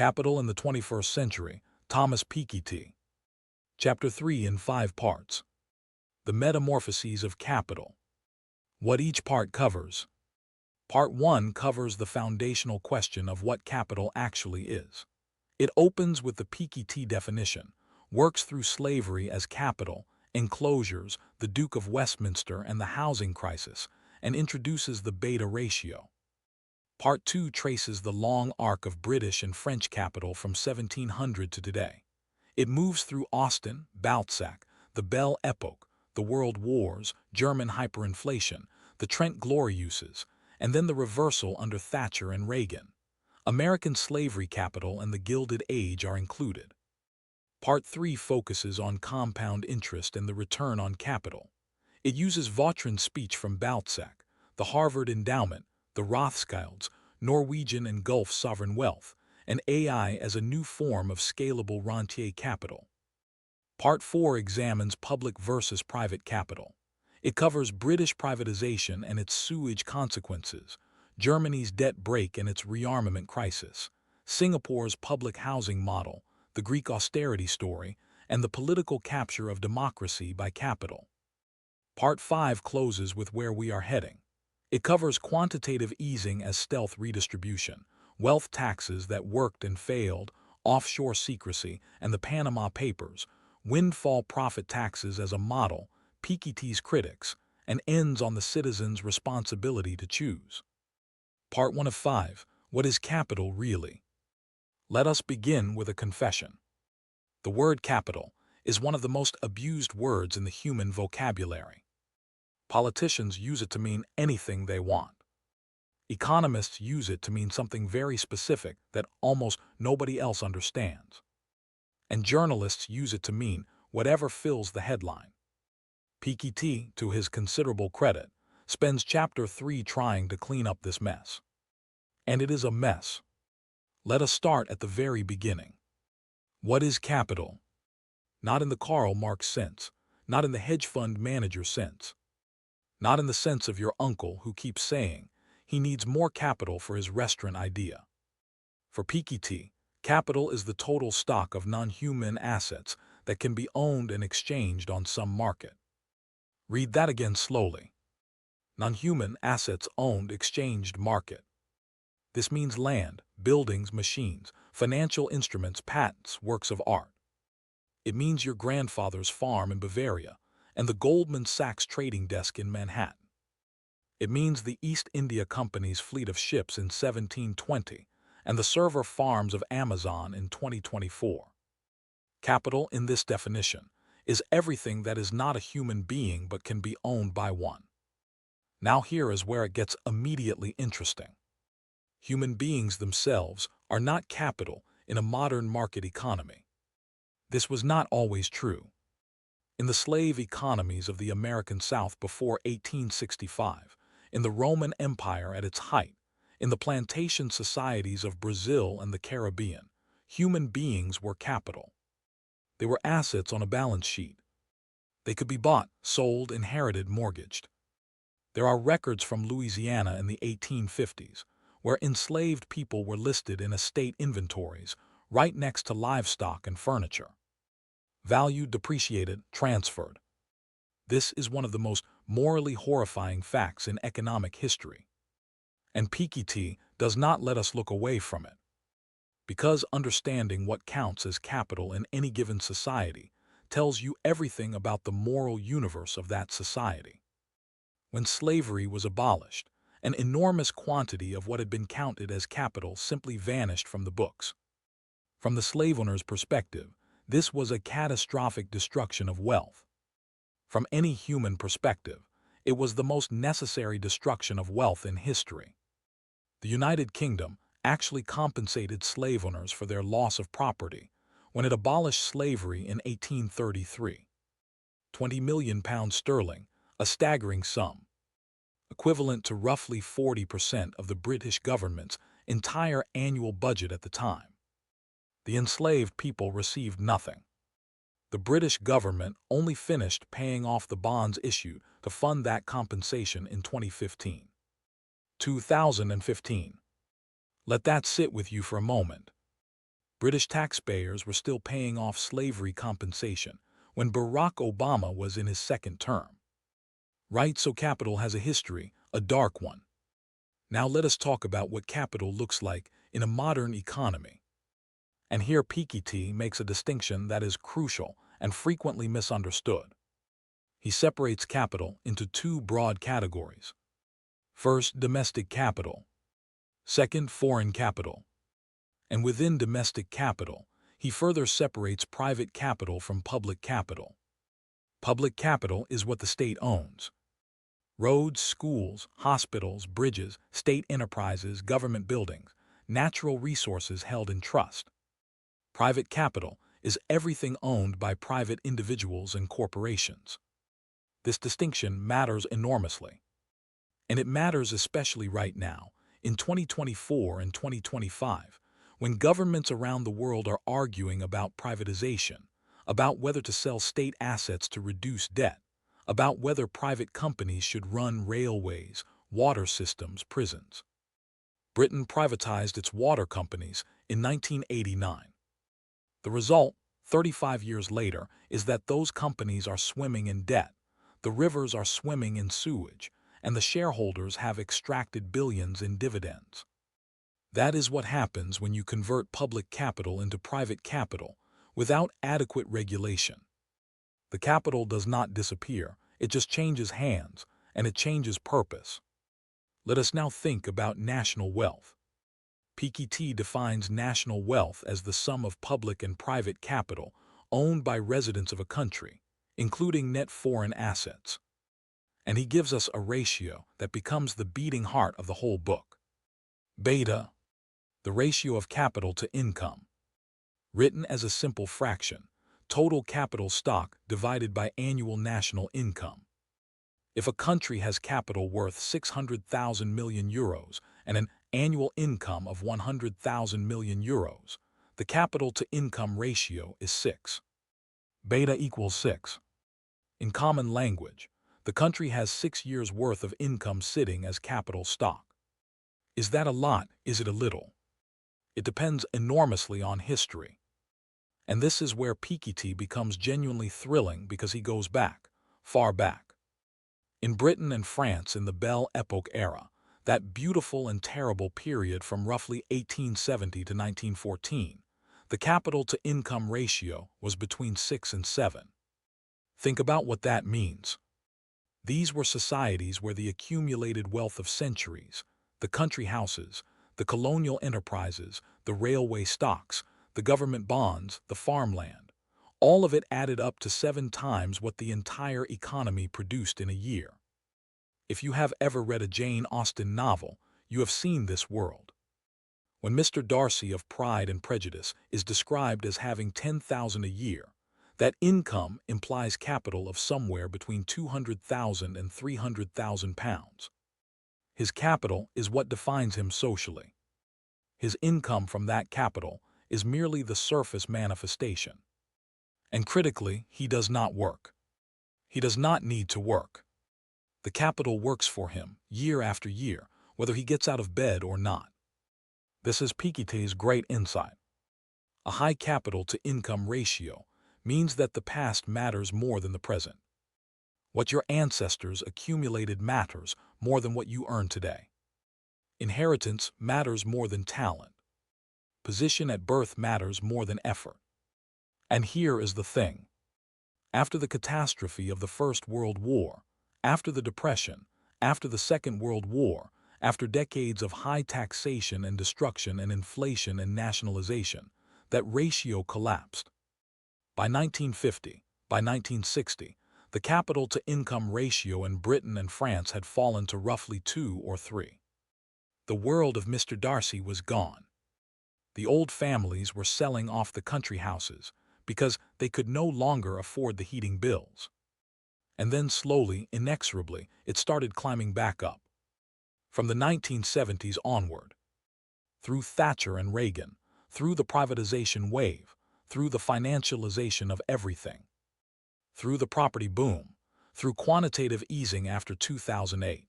Capital in the 21st Century, Thomas Piketty. Chapter 3 in 5 parts. The Metamorphoses of Capital. What each part covers. Part 1 covers the foundational question of what capital actually is. It opens with the Piketty definition, works through slavery as capital, enclosures, the Duke of Westminster and the housing crisis, and introduces the beta ratio. Part 2 traces the long arc of British and French capital from 1700 to today. It moves through Austin, Balzac, the Belle Epoque, the World Wars, German hyperinflation, the Trent Gloriouses, and then the reversal under Thatcher and Reagan. American slavery capital and the Gilded Age are included. Part 3 focuses on compound interest and the return on capital. It uses Vautrin's speech from Balzac, the Harvard Endowment, the Rothschilds, Norwegian and Gulf sovereign wealth, and AI as a new form of scalable rentier capital. Part 4 examines public versus private capital. It covers British privatization and its sewage consequences, Germany's debt break and its rearmament crisis, Singapore's public housing model, the Greek austerity story, and the political capture of democracy by capital. Part 5 closes with where we are heading. It covers quantitative easing as stealth redistribution, wealth taxes that worked and failed, offshore secrecy, and the Panama Papers, windfall profit taxes as a model, Piketty's critics, and ends on the citizen's responsibility to choose. Part 1 of 5. What is capital really? Let us begin with a confession. The word capital is one of the most abused words in the human vocabulary. Politicians use it to mean anything they want. Economists use it to mean something very specific that almost nobody else understands. And journalists use it to mean whatever fills the headline. Piketty, to his considerable credit, spends Chapter 3 trying to clean up this mess. And it is a mess. Let us start at the very beginning. What is capital? Not in the Karl Marx sense, not in the hedge fund manager sense. Not in the sense of your uncle who keeps saying he needs more capital for his restaurant idea. For Piketty, capital is the total stock of non-human assets that can be owned and exchanged on some market. Read that again slowly. Non-human assets owned, exchanged market. This means land, buildings, machines, financial instruments, patents, works of art. It means your grandfather's farm in Bavaria and the Goldman Sachs trading desk in Manhattan. It means the East India Company's fleet of ships in 1720 and the server farms of Amazon in 2024. Capital, in this definition, is everything that is not a human being but can be owned by one. Now here is where it gets immediately interesting. Human beings themselves are not capital in a modern market economy. This was not always true. In the slave economies of the American South before 1865, in the Roman Empire at its height, in the plantation societies of Brazil and the Caribbean, human beings were capital. They were assets on a balance sheet. They could be bought, sold, inherited, mortgaged. There are records from Louisiana in the 1850s, where enslaved people were listed in estate inventories right next to livestock and furniture. Valued, depreciated, transferred. This is one of the most morally horrifying facts in economic history. And Piketty does not let us look away from it. Because understanding what counts as capital in any given society tells you everything about the moral universe of that society. When slavery was abolished, an enormous quantity of what had been counted as capital simply vanished from the books. From the slave owner's perspective, this was a catastrophic destruction of wealth. From any human perspective, it was the most necessary destruction of wealth in history. The United Kingdom actually compensated slave owners for their loss of property when it abolished slavery in 1833. £20 million, a staggering sum, equivalent to roughly 40% of the British government's entire annual budget at the time. The enslaved people received nothing. The British government only finished paying off the bonds issued to fund that compensation in 2015. 2015. Let that sit with you for a moment. British taxpayers were still paying off slavery compensation when Barack Obama was in his second term. Right, so capital has a history, a dark one. Now let us talk about what capital looks like in a modern economy. And here Piketty makes a distinction that is crucial and frequently misunderstood. He separates capital into two broad categories. First, domestic capital. Second, foreign capital. And within domestic capital, he further separates private capital from public capital. Public capital is what the state owns. Roads, schools, hospitals, bridges, state enterprises, government buildings, natural resources held in trust. Private capital is everything owned by private individuals and corporations. This distinction matters enormously. And it matters especially right now, in 2024 and 2025, when governments around the world are arguing about privatization, about whether to sell state assets to reduce debt, about whether private companies should run railways, water systems, prisons. Britain privatized its water companies in 1989. The result, 35 years later, is that those companies are swimming in debt, the rivers are swimming in sewage, and the shareholders have extracted billions in dividends. That is what happens when you convert public capital into private capital without adequate regulation. The capital does not disappear, it just changes hands, and it changes purpose. Let us now think about national wealth. Piketty defines national wealth as the sum of public and private capital owned by residents of a country, including net foreign assets. And he gives us a ratio that becomes the beating heart of the whole book. Beta, the ratio of capital to income. Written as a simple fraction, total capital stock divided by annual national income. If a country has capital worth 600,000 million euros and an annual income of 100,000 million euros, the capital-to-income ratio is 6. Beta equals 6. In common language, the country has 6 years' worth of income sitting as capital stock. Is that a lot? Is it a little? It depends enormously on history. And this is where Piketty becomes genuinely thrilling because he goes back, far back. In Britain and France in the Belle Epoque era, that beautiful and terrible period from roughly 1870 to 1914, the capital-to-income ratio was between 6 and 7. Think about what that means. These were societies where the accumulated wealth of centuries, the country houses, the colonial enterprises, the railway stocks, the government bonds, the farmland, all of it added up to 7 times what the entire economy produced in a year. If you have ever read a Jane Austen novel, you have seen this world. When Mr. Darcy of Pride and Prejudice is described as having 10,000 a year, that income implies capital of somewhere between 200,000 and 300,000 pounds. His capital is what defines him socially. His income from that capital is merely the surface manifestation. And critically, he does not work. He does not need to work. The capital works for him, year after year, whether he gets out of bed or not. This is Piketty's great insight. A high capital-to-income ratio means that the past matters more than the present. What your ancestors accumulated matters more than what you earn today. Inheritance matters more than talent. Position at birth matters more than effort. And here is the thing. After the catastrophe of the First World War, after the Depression, after the Second World War, after decades of high taxation and destruction and inflation and nationalization, that ratio collapsed. By 1950, by 1960, the capital-to-income ratio in Britain and France had fallen to roughly 2 or 3. The world of Mr. Darcy was gone. The old families were selling off the country houses because they could no longer afford the heating bills. And then slowly, inexorably, it started climbing back up. From the 1970s onward, through Thatcher and Reagan, through the privatization wave, through the financialization of everything, through the property boom, through quantitative easing after 2008.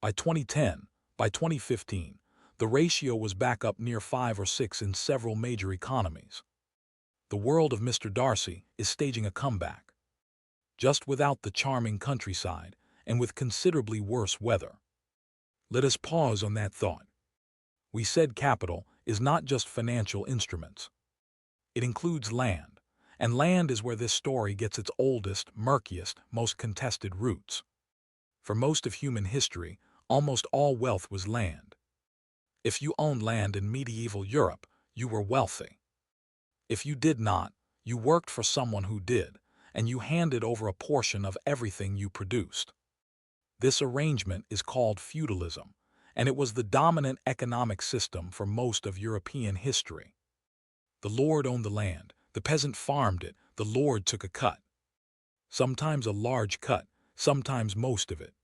By 2010, by 2015, The ratio was back up near 5 or 6 in several major economies. The world of Mr. Darcy is staging a comeback, just without the charming countryside and with considerably worse weather. Let us pause on that thought. We said capital is not just financial instruments. It includes land, and land is where this story gets its oldest, murkiest, most contested roots. For most of human history, almost all wealth was land. If you owned land in medieval Europe, you were wealthy. If you did not, you worked for someone who did, and you handed over a portion of everything you produced. This arrangement is called feudalism, and it was the dominant economic system for most of European history. The lord owned the land, the peasant farmed it, the lord took a cut. Sometimes a large cut, sometimes most of it.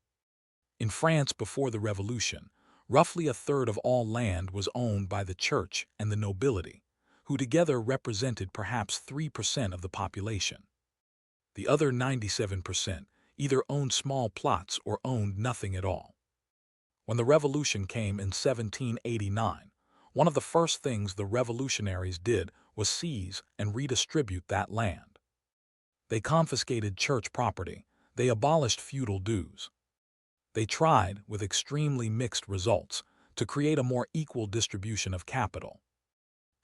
In France before the Revolution, roughly a third of all land was owned by the church and the nobility, who together represented perhaps 3% of the population. The other 97% either owned small plots or owned nothing at all. When the revolution came in 1789, one of the first things the revolutionaries did was seize and redistribute that land. They confiscated church property, they abolished feudal dues. They tried, with extremely mixed results, to create a more equal distribution of capital.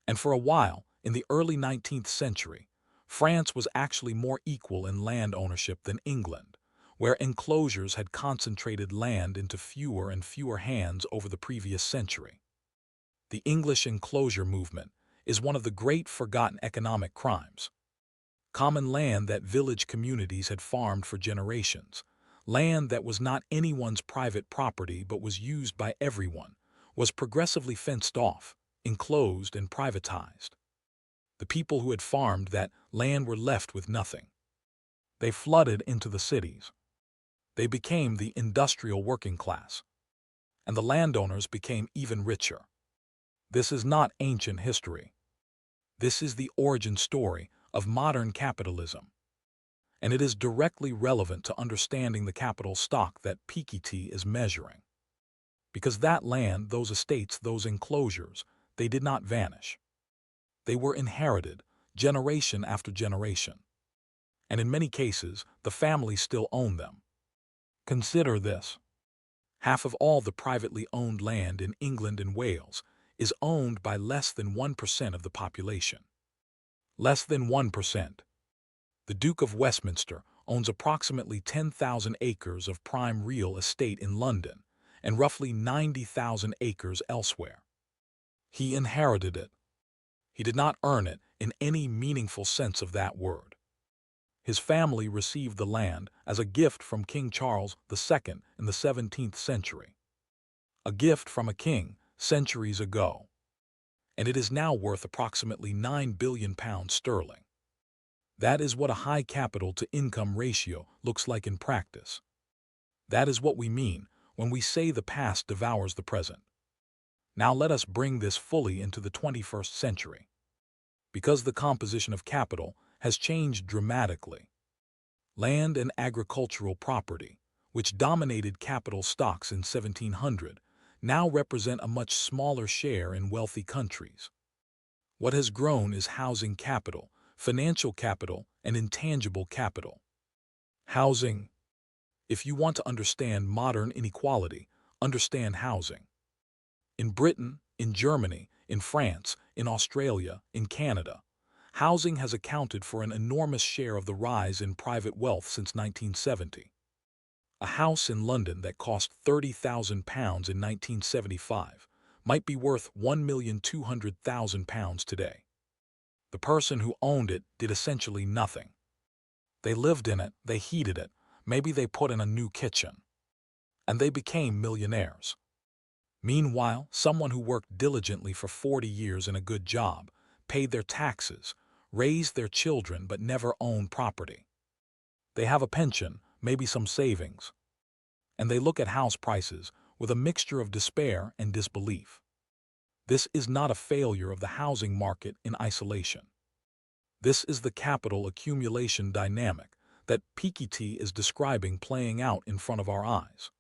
And for a while, in the early 19th century, France was actually more equal in land ownership than England, where enclosures had concentrated land into fewer and fewer hands over the previous century. The English enclosure movement is one of the great forgotten economic crimes. Common land that village communities had farmed for generations, land that was not anyone's private property but was used by everyone, was progressively fenced off, enclosed, and privatized. The people who had farmed that land were left with nothing. They flooded into the cities. They became the industrial working class, and the landowners became even richer. This is not ancient history. This is the origin story of modern capitalism, and it is directly relevant to understanding the capital stock that Piketty is measuring. Because that land, those estates, those enclosures, they did not vanish. They were inherited, generation after generation. And in many cases, the family still owned them. Consider this. Half of all the privately owned land in England and Wales is owned by less than 1% of the population. Less than 1%. The Duke of Westminster owns approximately 10,000 acres of prime real estate in London and roughly 90,000 acres elsewhere. He inherited it. He did not earn it in any meaningful sense of that word. His family received the land as a gift from King Charles II in the 17th century. A gift from a king centuries ago. And it is now worth approximately £9 billion. That is what a high capital-to-income ratio looks like in practice. That is what we mean when we say the past devours the present. Now let us bring this fully into the 21st century. Because the composition of capital has changed dramatically. Land and agricultural property, which dominated capital stocks in 1700, now represent a much smaller share in wealthy countries. What has grown is housing capital, financial capital, and intangible capital. Housing. If you want to understand modern inequality, understand housing. In Britain, in Germany, in France, in Australia, in Canada, housing has accounted for an enormous share of the rise in private wealth since 1970. A house in London that cost £30,000 in 1975 might be worth £1,200,000 today. The person who owned it did essentially nothing. They lived in it, they heated it, maybe they put in a new kitchen. And they became millionaires. Meanwhile, someone who worked diligently for 40 years in a good job, paid their taxes, raised their children but never owned property. They have a pension, maybe some savings. And they look at house prices with a mixture of despair and disbelief. This is not a failure of the housing market in isolation. This is the capital accumulation dynamic that Piketty is describing playing out in front of our eyes.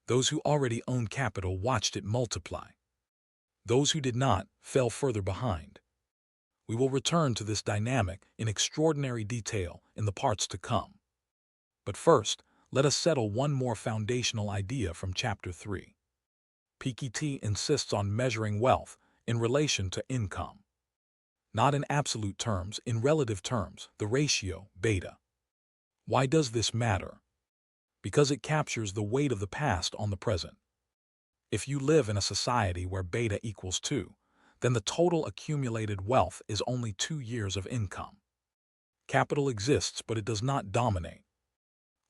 Those who already owned capital watched it multiply. Those who did not fell further behind. We will return to this dynamic in extraordinary detail in the parts to come. But first, let us settle one more foundational idea from Chapter 3. Piketty insists on measuring wealth in relation to income. Not in absolute terms, in relative terms, the ratio, beta. Why does this matter? Because it captures the weight of the past on the present. If you live in a society where beta equals 2, then the total accumulated wealth is only 2 years of income. Capital exists, but it does not dominate.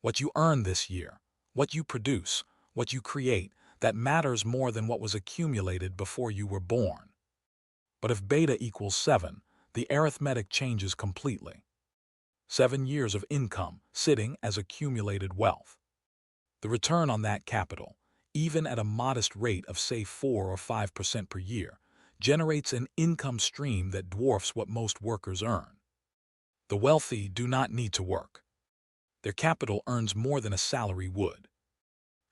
What you earn this year, what you produce, what you create, that matters more than what was accumulated before you were born. But if beta equals 7, the arithmetic changes completely. 7 years of income sitting as accumulated wealth. The return on that capital, even at a modest rate of say 4 or 5% per year, generates an income stream that dwarfs what most workers earn. The wealthy do not need to work. Their capital earns more than a salary would.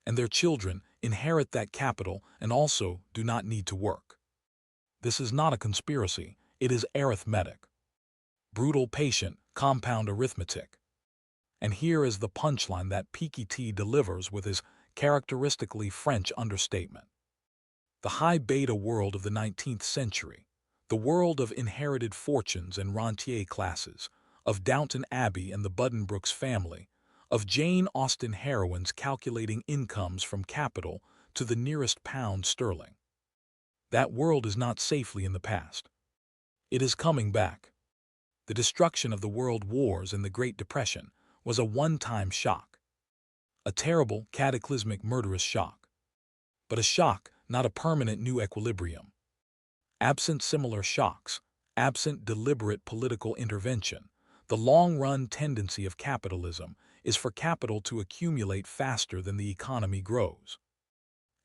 And their children inherit that capital and also do not need to work. This is not a conspiracy, it is arithmetic. Brutal, patient, compound arithmetic. And here is the punchline that Piketty delivers with his characteristically French understatement. The high beta world of the 19th century, the world of inherited fortunes and rentier classes, of Downton Abbey and the Buddenbrooks family, of Jane Austen heroines calculating incomes from capital to the nearest pound sterling. That world is not safely in the past. It is coming back. The destruction of the world wars and the Great Depression was a one-time shock. A terrible, cataclysmic, murderous shock. But a shock, not a permanent new equilibrium. Absent similar shocks, absent deliberate political intervention, the long-run tendency of capitalism is for capital to accumulate faster than the economy grows.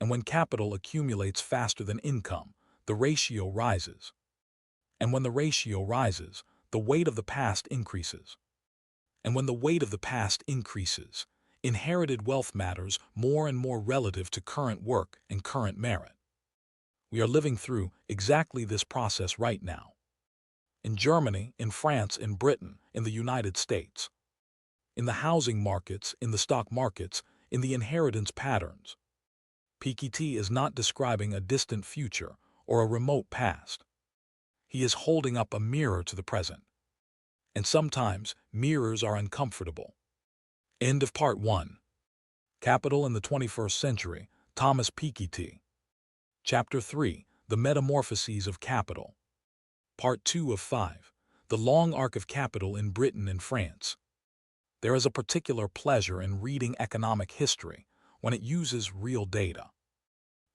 And when capital accumulates faster than income, the ratio rises. And when the ratio rises, the weight of the past increases. And when the weight of the past increases, inherited wealth matters more and more relative to current work and current merit. We are living through exactly this process right now. In Germany, in France, in Britain, in the United States. In the housing markets, in the stock markets, in the inheritance patterns. Piketty is not describing a distant future or a remote past. He is holding up a mirror to the present. And sometimes mirrors are uncomfortable. End of Part 1. Capital in the 21st Century, Thomas Piketty. Chapter 3, The Metamorphoses of Capital. Part 2 of 5, The Long Arc of Capital in Britain and France. There is a particular pleasure in reading economic history when it uses real data.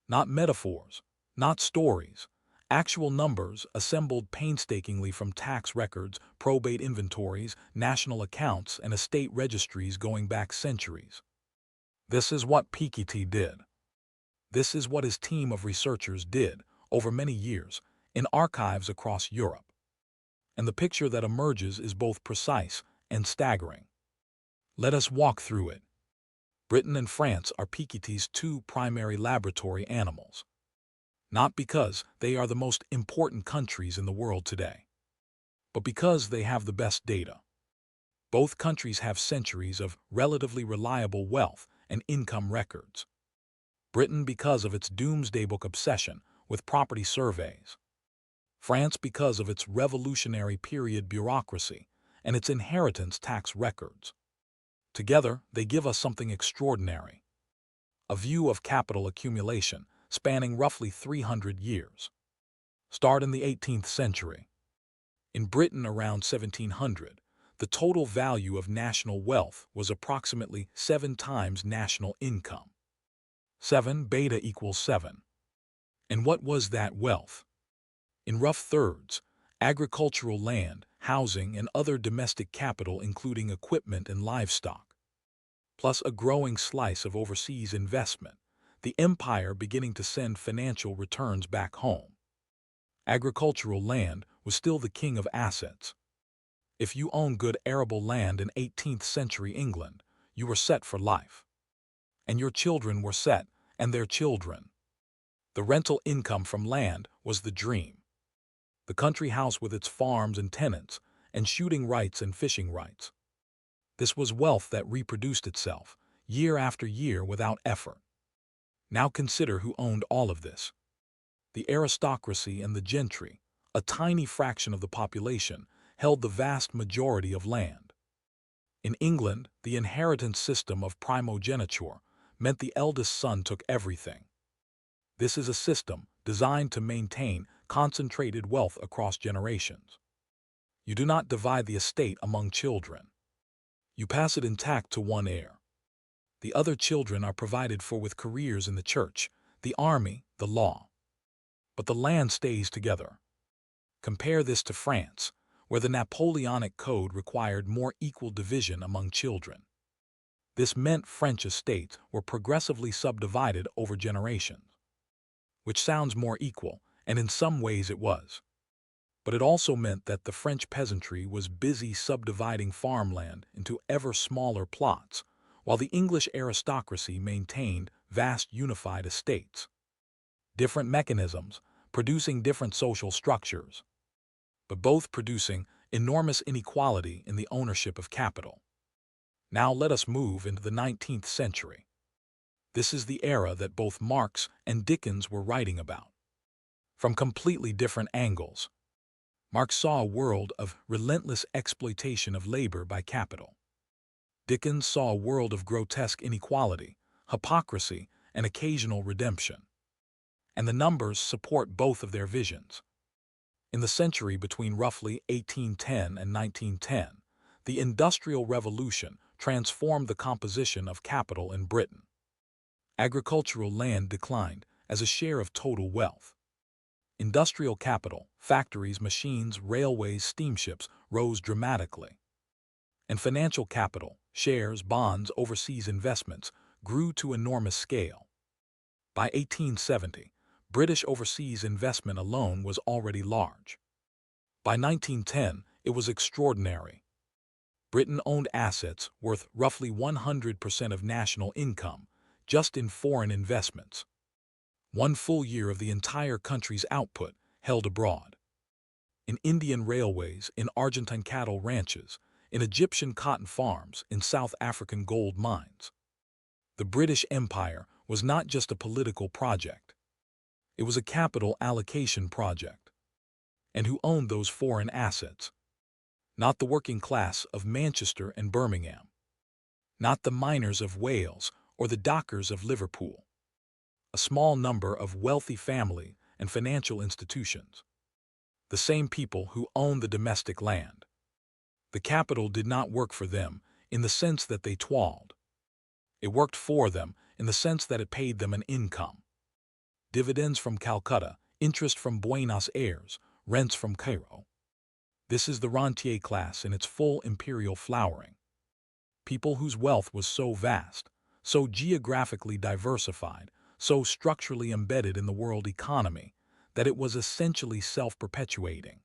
Not metaphors, not stories, actual numbers assembled painstakingly from tax records, probate inventories, national accounts, and estate registries going back centuries. This is what Piketty did. This is what his team of researchers did over many years in archives across Europe. And the picture that emerges is both precise and staggering. Let us walk through it. Britain and France are Piketty's two primary laboratory animals. Not because they are the most important countries in the world today, but because they have the best data. Both countries have centuries of relatively reliable wealth and income records. Britain because of its doomsday book obsession with property surveys. France because of its revolutionary period bureaucracy and its inheritance tax records. Together, they give us something extraordinary. A view of capital accumulation spanning roughly 300 years. Start in the 18th century. In Britain around 1700, the total value of national wealth was approximately 7 times national income. 7 beta equals 7. And what was that wealth? In rough thirds, agricultural land, housing, and other domestic capital including equipment and livestock. Plus a growing slice of overseas investment, the empire beginning to send financial returns back home. Agricultural land was still the king of assets. If you owned good arable land in 18th century England, you were set for life. And your children were set, and their children. The rental income from land was the dream. The country house with its farms and tenants, and shooting rights and fishing rights. This was wealth that reproduced itself, year after year without effort. Now consider who owned all of this. The aristocracy and the gentry, a tiny fraction of the population, held the vast majority of land. In England, the inheritance system of primogeniture meant the eldest son took everything. This is a system designed to maintain concentrated wealth across generations. You do not divide the estate among children. You pass it intact to one heir. The other children are provided for with careers in the church, the army, the law. But the land stays together. Compare this to France, where the Napoleonic Code required more equal division among children. This meant French estates were progressively subdivided over generations, which sounds more equal, and in some ways it was. But it also meant that the French peasantry was busy subdividing farmland into ever smaller plots, while the English aristocracy maintained vast unified estates. Different mechanisms, producing different social structures, but both producing enormous inequality in the ownership of capital. Now let us move into the 19th century. This is the era that both Marx and Dickens were writing about. From completely different angles, Marx saw a world of relentless exploitation of labor by capital. Dickens saw a world of grotesque inequality, hypocrisy, and occasional redemption. And the numbers support both of their visions. In the century between roughly 1810 and 1910, the Industrial Revolution transformed the composition of capital in Britain. Agricultural land declined as a share of total wealth. Industrial capital, factories, machines, railways, steamships rose dramatically. And financial capital, shares, bonds, overseas investments, grew to enormous scale. By 1870, British overseas investment alone was already large. By 1910, it was extraordinary. Britain owned assets worth roughly 100% of national income just in foreign investments. One full year of the entire country's output held abroad. In Indian railways, in Argentine cattle ranches, in Egyptian cotton farms, in South African gold mines. The British Empire was not just a political project. It was a capital allocation project. And who owned those foreign assets? Not the working class of Manchester and Birmingham. Not the miners of Wales or the dockers of Liverpool. A small number of wealthy family and financial institutions. The same people who owned the domestic land. The capital did not work for them in the sense that they toiled. It worked for them in the sense that it paid them an income. Dividends from Calcutta, interest from Buenos Aires, rents from Cairo. This is the rentier class in its full imperial flowering. People whose wealth was so vast, so geographically diversified, so structurally embedded in the world economy, that it was essentially self-perpetuating.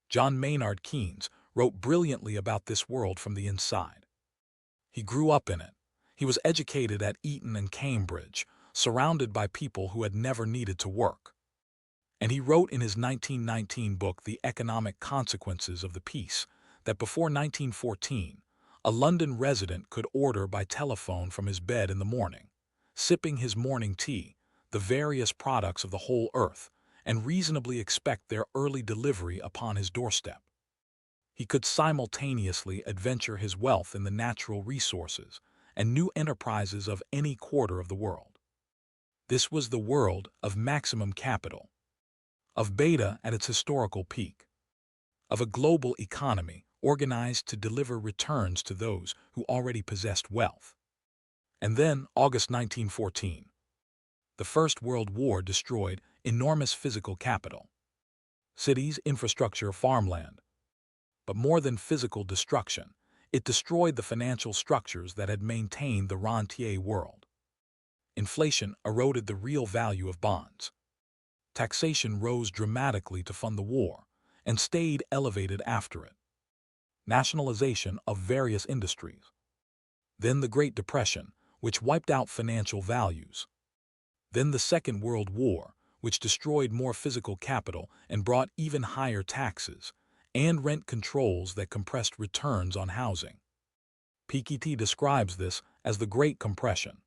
John Maynard Keynes wrote brilliantly about this world from the inside. He grew up in it. He was educated at Eton and Cambridge, surrounded by people who had never needed to work. And he wrote in his 1919 book The Economic Consequences of the Peace that before 1914, a London resident could order by telephone from his bed in the morning, sipping his morning tea, the various products of the whole earth, and reasonably expect their early delivery upon his doorstep. He could simultaneously adventure his wealth in the natural resources and new enterprises of any quarter of the world. This was the world of maximum capital, of beta at its historical peak, of a global economy organized to deliver returns to those who already possessed wealth. And then, August 1914. The First World War destroyed enormous physical capital. Cities, infrastructure, farmland. But more than physical destruction, it destroyed the financial structures that had maintained the rentier world. Inflation eroded the real value of bonds. Taxation rose dramatically to fund the war and stayed elevated after it. Nationalization of various industries. Then the Great Depression, which wiped out financial values. Then the Second World War, which destroyed more physical capital and brought even higher taxes, and rent controls that compressed returns on housing. Piketty describes this as the Great Compression.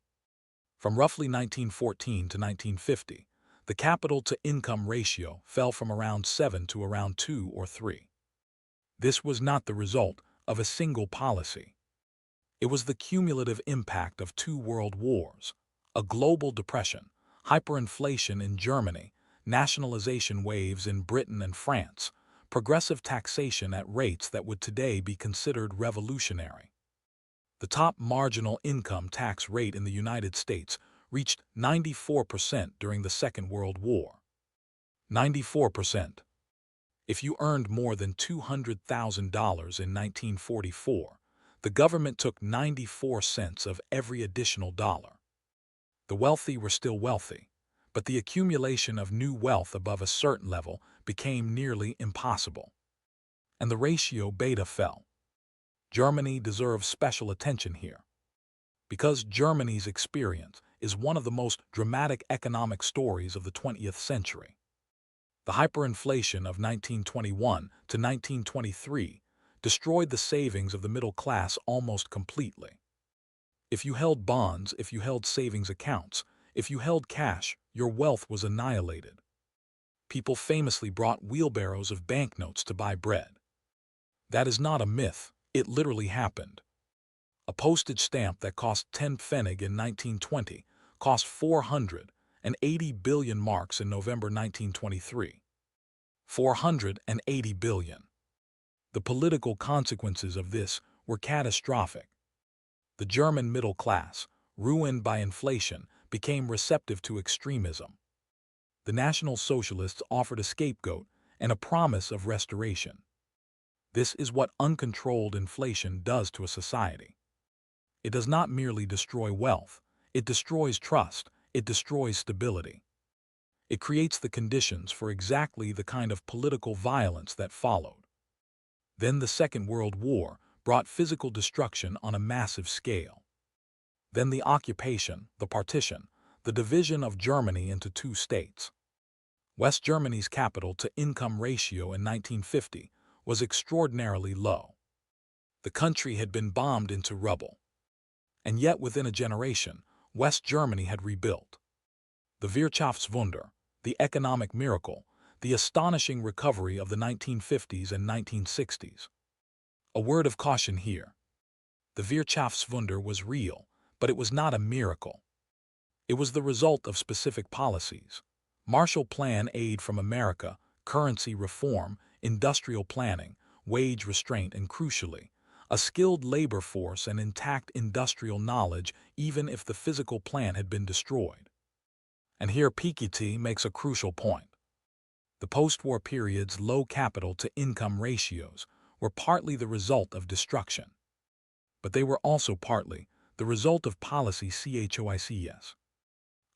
From roughly 1914 to 1950, the capital-to-income ratio fell from around 7 to around 2 or 3. This was not the result of a single policy. It was the cumulative impact of 2 world wars, a global depression, hyperinflation in Germany, nationalization waves in Britain and France, progressive taxation at rates that would today be considered revolutionary. The top marginal income tax rate in the United States reached 94% during the Second World War. 94%. If you earned more than $200,000 in 1944, the government took 94 cents of every additional dollar. The wealthy were still wealthy, but the accumulation of new wealth above a certain level became nearly impossible. And the ratio beta fell. Germany deserves special attention here, because Germany's experience is one of the most dramatic economic stories of the 20th century. The hyperinflation of 1921 to 1923 destroyed the savings of the middle class almost completely. If you held bonds, if you held savings accounts, if you held cash, your wealth was annihilated. People famously brought wheelbarrows of banknotes to buy bread. That is not a myth, it literally happened. A postage stamp that cost 10 pfennig in 1920 cost 480 billion marks in November 1923. 480 billion. The political consequences of this were catastrophic. The German middle class, ruined by inflation, became receptive to extremism. The National Socialists offered a scapegoat and a promise of restoration. This is what uncontrolled inflation does to a society. It does not merely destroy wealth, it destroys trust, it destroys stability. It creates the conditions for exactly the kind of political violence that followed. Then the Second World War brought physical destruction on a massive scale. Then the occupation, the partition, the division of Germany into 2 states. West Germany's capital-to-income ratio in 1950 was extraordinarily low. The country had been bombed into rubble. And yet within a generation, West Germany had rebuilt. The Wirtschaftswunder, the economic miracle, the astonishing recovery of the 1950s and 1960s. A word of caution here. The Wirtschaftswunder was real, but it was not a miracle. It was the result of specific policies: Marshall Plan aid from America, currency reform, industrial planning, wage restraint, and crucially, a skilled labor force and intact industrial knowledge even if the physical plant had been destroyed. And here Piketty makes a crucial point. The post-war period's low capital-to-income ratios were partly the result of destruction. But they were also partly the result of policy choices.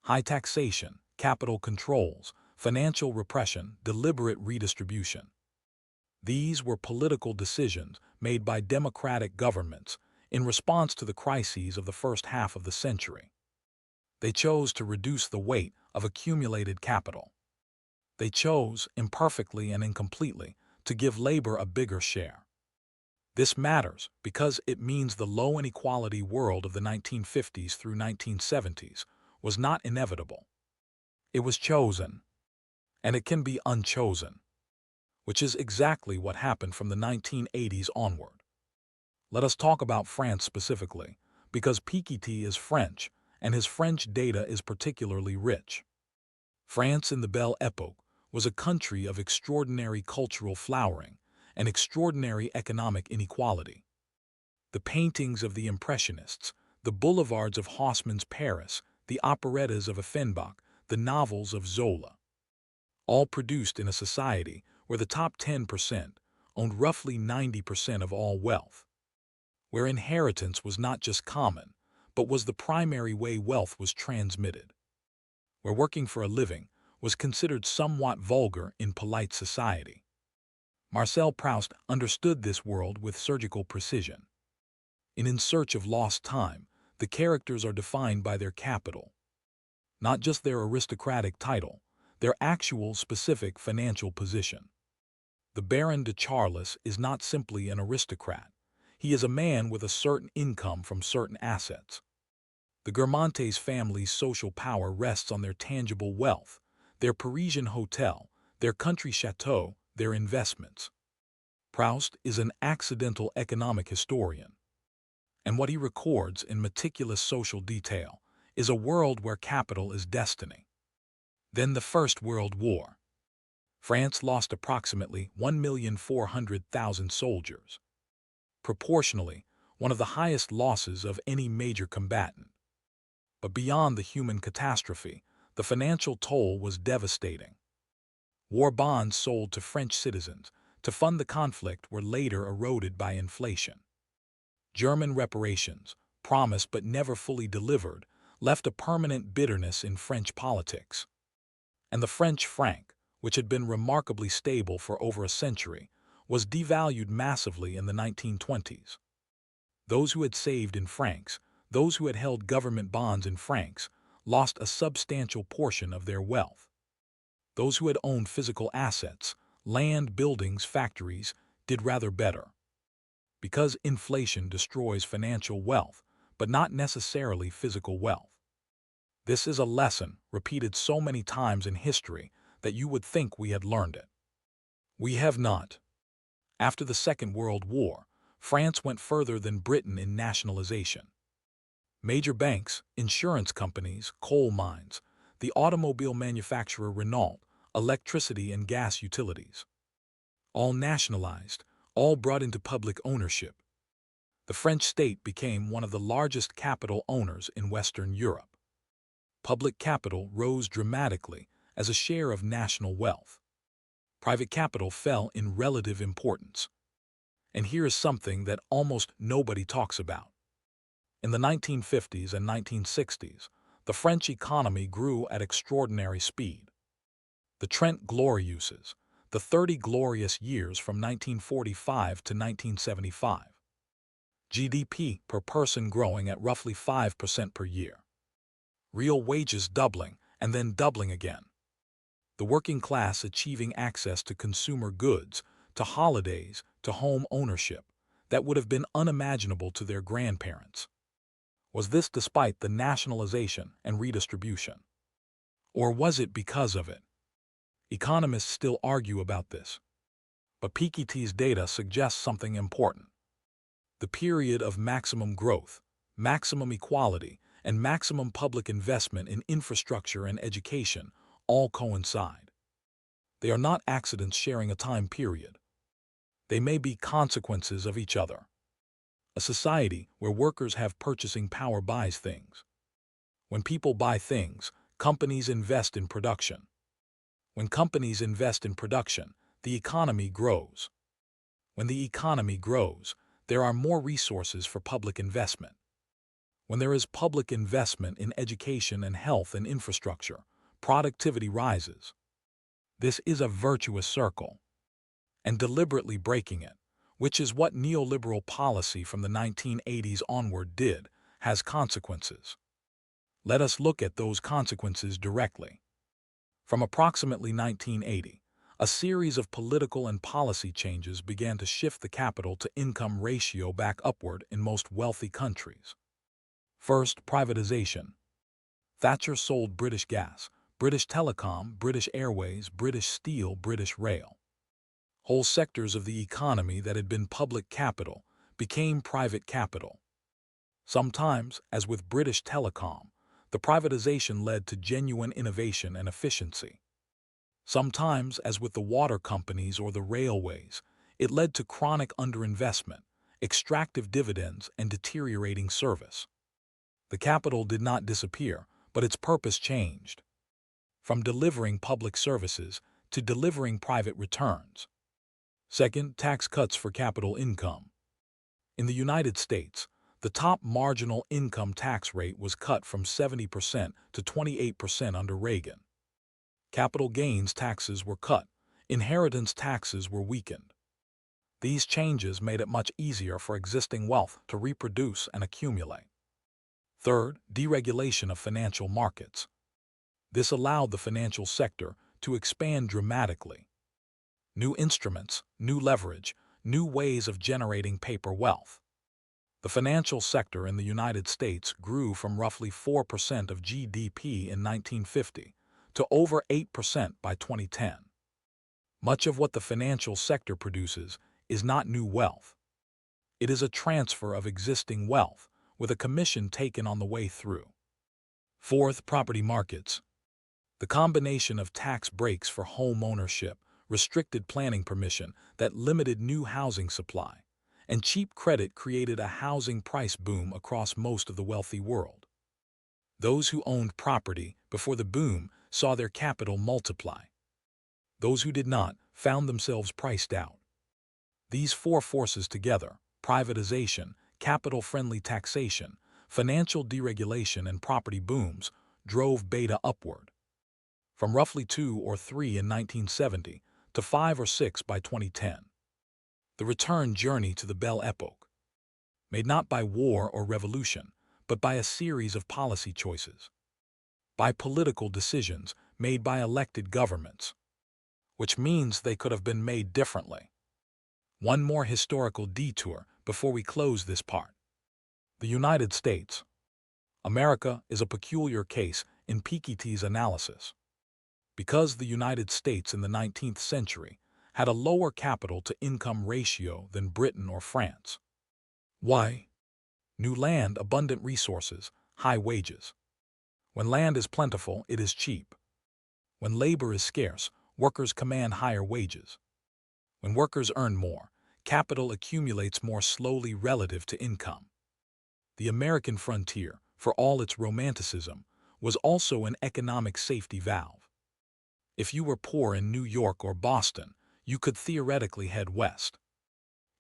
High taxation, capital controls, financial repression, deliberate redistribution. These were political decisions made by democratic governments in response to the crises of the first half of the century. They chose to reduce the weight of accumulated capital. They chose, imperfectly and incompletely, to give labor a bigger share. This matters because it means the low inequality world of the 1950s through 1970s was not inevitable. It was chosen, and it can be unchosen, which is exactly what happened from the 1980s onward. Let us talk about France specifically, because Piketty is French, and his French data is particularly rich. France in the Belle Epoque was a country of extraordinary cultural flowering and extraordinary economic inequality. The paintings of the Impressionists, the boulevards of Haussmann's Paris, the operettas of Offenbach, the novels of Zola, all produced in a society where the top 10% owned roughly 90% of all wealth, where inheritance was not just common, but was the primary way wealth was transmitted, where working for a living was considered somewhat vulgar in polite society. Marcel Proust understood this world with surgical precision. In Search of Lost Time, the characters are defined by their capital. not just their aristocratic title, their actual specific financial position. The Baron de Charles is not simply an aristocrat. He is a man with a certain income from certain assets. The Guermantes family's social power rests on their tangible wealth, their Parisian hotel, their country chateau, their investments. Proust is an accidental economic historian, and what he records in meticulous social detail is a world where capital is destiny. Then the First World War. France lost approximately 1,400,000 soldiers. Proportionally, one of the highest losses of any major combatant. But beyond the human catastrophe, the financial toll was devastating. War bonds sold to French citizens to fund the conflict were later eroded by inflation. German reparations, promised but never fully delivered, left a permanent bitterness in French politics. And the French franc, which had been remarkably stable for over a century, was devalued massively in the 1920s. Those who had saved in francs, those who had held government bonds in francs, lost a substantial portion of their wealth. Those who had owned physical assets, land, buildings, factories, did rather better. Because inflation destroys financial wealth, but not necessarily physical wealth. This is a lesson repeated so many times in history that you would think we had learned it. We have not. After the Second World War, France went further than Britain in nationalization. Major banks, insurance companies, coal mines, the automobile manufacturer Renault, electricity and gas utilities. All nationalized, all brought into public ownership. The French state became one of the largest capital owners in Western Europe. Public capital rose dramatically as a share of national wealth. Private capital fell in relative importance. And here is something that almost nobody talks about. In the 1950s and 1960s, the French economy grew at extraordinary speed. The Trente Glorieuses, the 30 glorious years from 1945 to 1975. GDP per person growing at roughly 5% per year. Real wages doubling and then doubling again. The working class achieving access to consumer goods, to holidays, to home ownership, that would have been unimaginable to their grandparents. Was this despite the nationalization and redistribution? Or was it because of it? Economists still argue about this. But Piketty's data suggests something important. The period of maximum growth, maximum equality, and maximum public investment in infrastructure and education all coincide. They are not accidents sharing a time period. They may be consequences of each other. A society where workers have purchasing power buys things. When people buy things, companies invest in production. When companies invest in production, the economy grows. When the economy grows, there are more resources for public investment. When there is public investment in education and health and infrastructure, productivity rises. This is a virtuous circle. And deliberately breaking it, which is what neoliberal policy from the 1980s onward did, has consequences. Let us look at those consequences directly. From approximately 1980, a series of political and policy changes began to shift the capital-to-income ratio back upward in most wealthy countries. First, privatization. Thatcher sold British Gas, British Telecom, British Airways, British Steel, British Rail. Whole sectors of the economy that had been public capital became private capital. Sometimes, as with British Telecom, the privatization led to genuine innovation and efficiency. Sometimes, as with the water companies or the railways, it led to chronic underinvestment, extractive dividends, and deteriorating service. The capital did not disappear, but its purpose changed. From delivering public services to delivering private returns. Second, tax cuts for capital income. In the United States, the top marginal income tax rate was cut from 70% to 28% under Reagan. Capital gains taxes were cut, inheritance taxes were weakened. These changes made it much easier for existing wealth to reproduce and accumulate. Third, deregulation of financial markets. This allowed the financial sector to expand dramatically. New instruments, new leverage, new ways of generating paper wealth. The financial sector in the United States grew from roughly 4% of GDP in 1950 to over 8% by 2010. Much of what the financial sector produces is not new wealth. It is a transfer of existing wealth, with a commission taken on the way through. Fourth, property markets. The combination of tax breaks for home ownership, restricted planning permission that limited new housing supply, and cheap credit created a housing price boom across most of the wealthy world. Those who owned property before the boom saw their capital multiply. Those who did not found themselves priced out. These four forces together, privatization, capital-friendly taxation, financial deregulation, and property booms, drove beta upward. From roughly 2 or 3 in 1970 to 5 or 6 by 2010. The return journey to the Belle Epoque, made not by war or revolution, but by a series of policy choices, by political decisions made by elected governments, which means they could have been made differently. One more historical detour before we close this part. The United States. America is a peculiar case in Piketty's analysis. Because the United States in the 19th century had a lower capital-to-income ratio than Britain or France. Why? New land, abundant resources, high wages. When land is plentiful, it is cheap. When labor is scarce, workers command higher wages. When workers earn more, capital accumulates more slowly relative to income. The American frontier, for all its romanticism, was also an economic safety valve. If you were poor in New York or Boston, you could theoretically head west.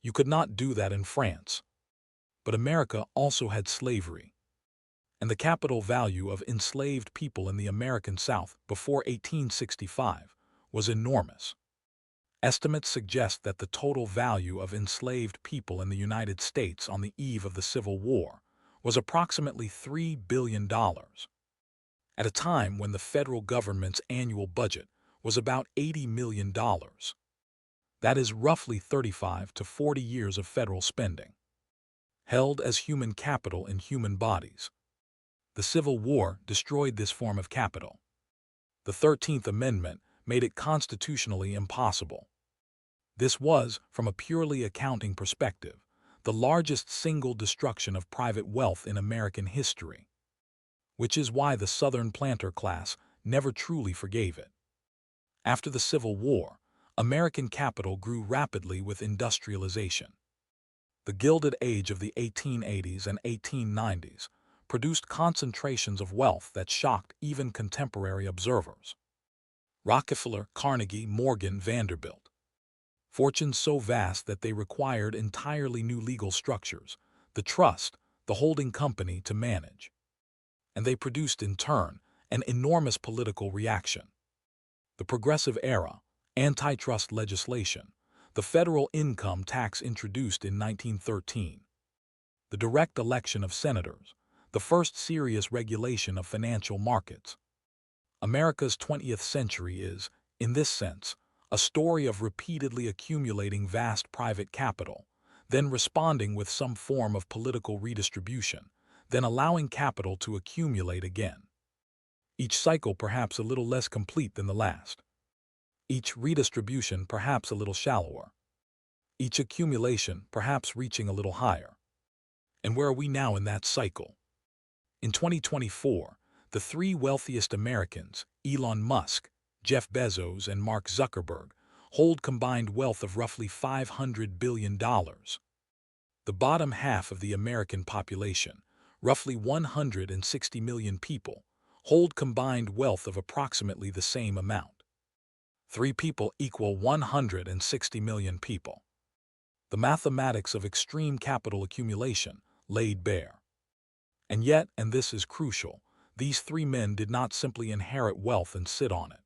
You could not do that in France. But America also had slavery. And the capital value of enslaved people in the American South before 1865 was enormous. Estimates suggest that the total value of enslaved people in the United States on the eve of the Civil War was approximately $3 billion. At a time when the federal government's annual budget was about $80 million. That is roughly 35 to 40 years of federal spending, held as human capital in human bodies. The Civil War destroyed this form of capital. The 13th Amendment made it constitutionally impossible. This was, from a purely accounting perspective, the largest single destruction of private wealth in American history, which is why the Southern planter class never truly forgave it. After the Civil War, American capital grew rapidly with industrialization. The Gilded Age of the 1880s and 1890s produced concentrations of wealth that shocked even contemporary observers. Rockefeller, Carnegie, Morgan, Vanderbilt. Fortunes so vast that they required entirely new legal structures, the trust, the holding company to manage. And they produced, in turn, an enormous political reaction. The Progressive Era, antitrust legislation, the federal income tax introduced in 1913, the direct election of senators, the first serious regulation of financial markets. America's 20th century is, in this sense, a story of repeatedly accumulating vast private capital, then responding with some form of political redistribution, then allowing capital to accumulate again. Each cycle perhaps a little less complete than the last. Each redistribution perhaps a little shallower. Each accumulation perhaps reaching a little higher. And where are we now in that cycle? In 2024, the three wealthiest Americans, Elon Musk, Jeff Bezos, and Mark Zuckerberg, hold combined wealth of roughly $500 billion. The bottom half of the American population, roughly 160 million people, hold combined wealth of approximately the same amount. 3 people equal 160 million people. The mathematics of extreme capital accumulation laid bare. And yet, and this is crucial, these 3 men did not simply inherit wealth and sit on it.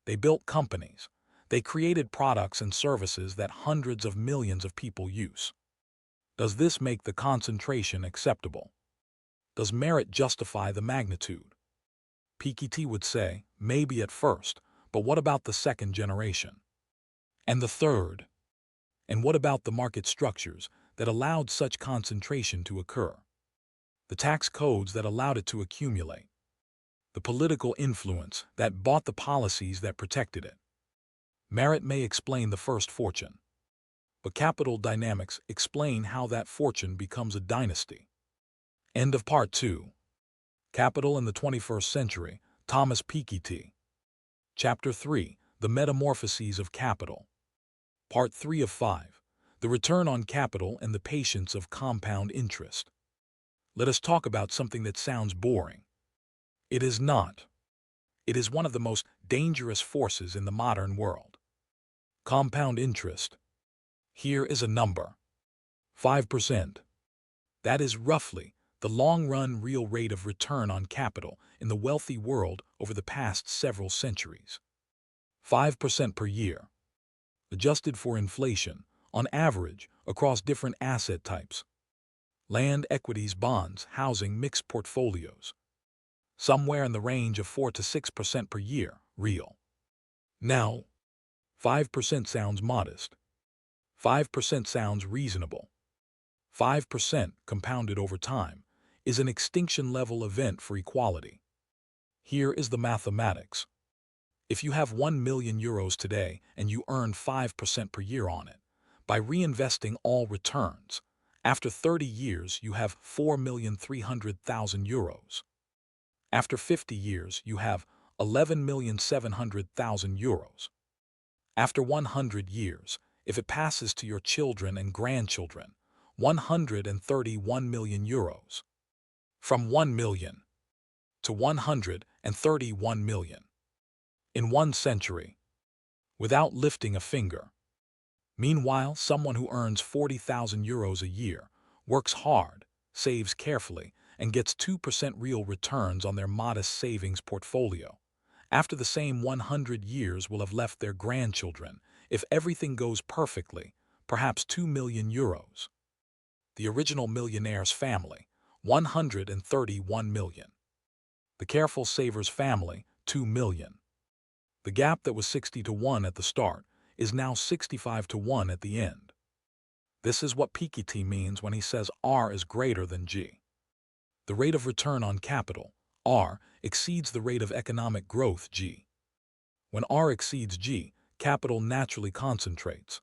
They built companies. They created products and services that hundreds of millions of people use. Does this make the concentration acceptable? Does merit justify the magnitude? Piketty would say, maybe at first, but what about the second generation? And the third? And what about the market structures that allowed such concentration to occur? The tax codes that allowed it to accumulate? The political influence that bought the policies that protected it? Merit may explain the first fortune, but capital dynamics explain how that fortune becomes a dynasty. End of Part 2. Capital in the 21st Century, Thomas Piketty. Chapter 3, The Metamorphoses of Capital. Part 3 of 5, The Return on Capital and the Patience of Compound Interest. Let us talk about something that sounds boring. It is not. It is one of the most dangerous forces in the modern world. Compound interest. Here is a number. 5%. That is roughly the long-run real rate of return on capital in the wealthy world over the past several centuries. 5% per year. Adjusted for inflation, on average, across different asset types. Land, equities, bonds, housing, mixed portfolios. Somewhere in the range of 4 to 6% per year, real. Now, 5% sounds modest. 5% sounds reasonable. 5% compounded over time is an extinction-level event for equality. Here is the mathematics. If you have 1 million euros today and you earn 5% per year on it, by reinvesting all returns, after 30 years you have 4,300,000 euros. After 50 years you have 11,700,000 euros. After 100 years, if it passes to your children and grandchildren, 131 million euros. From 1 million to 131 million. In 1 century. Without lifting a finger. Meanwhile, someone who earns 40,000 euros a year, works hard, saves carefully, and gets 2% real returns on their modest savings portfolio, after the same 100 years will have left their grandchildren, if everything goes perfectly, perhaps 2 million euros. The original millionaire's family, 131 million. The careful saver's family, 2 million. The gap that was 60 to 1 at the start is now 65 to 1 at the end. This is what Piketty means when he says R is greater than G. The rate of return on capital, R, exceeds the rate of economic growth, G. When R exceeds G, capital naturally concentrates.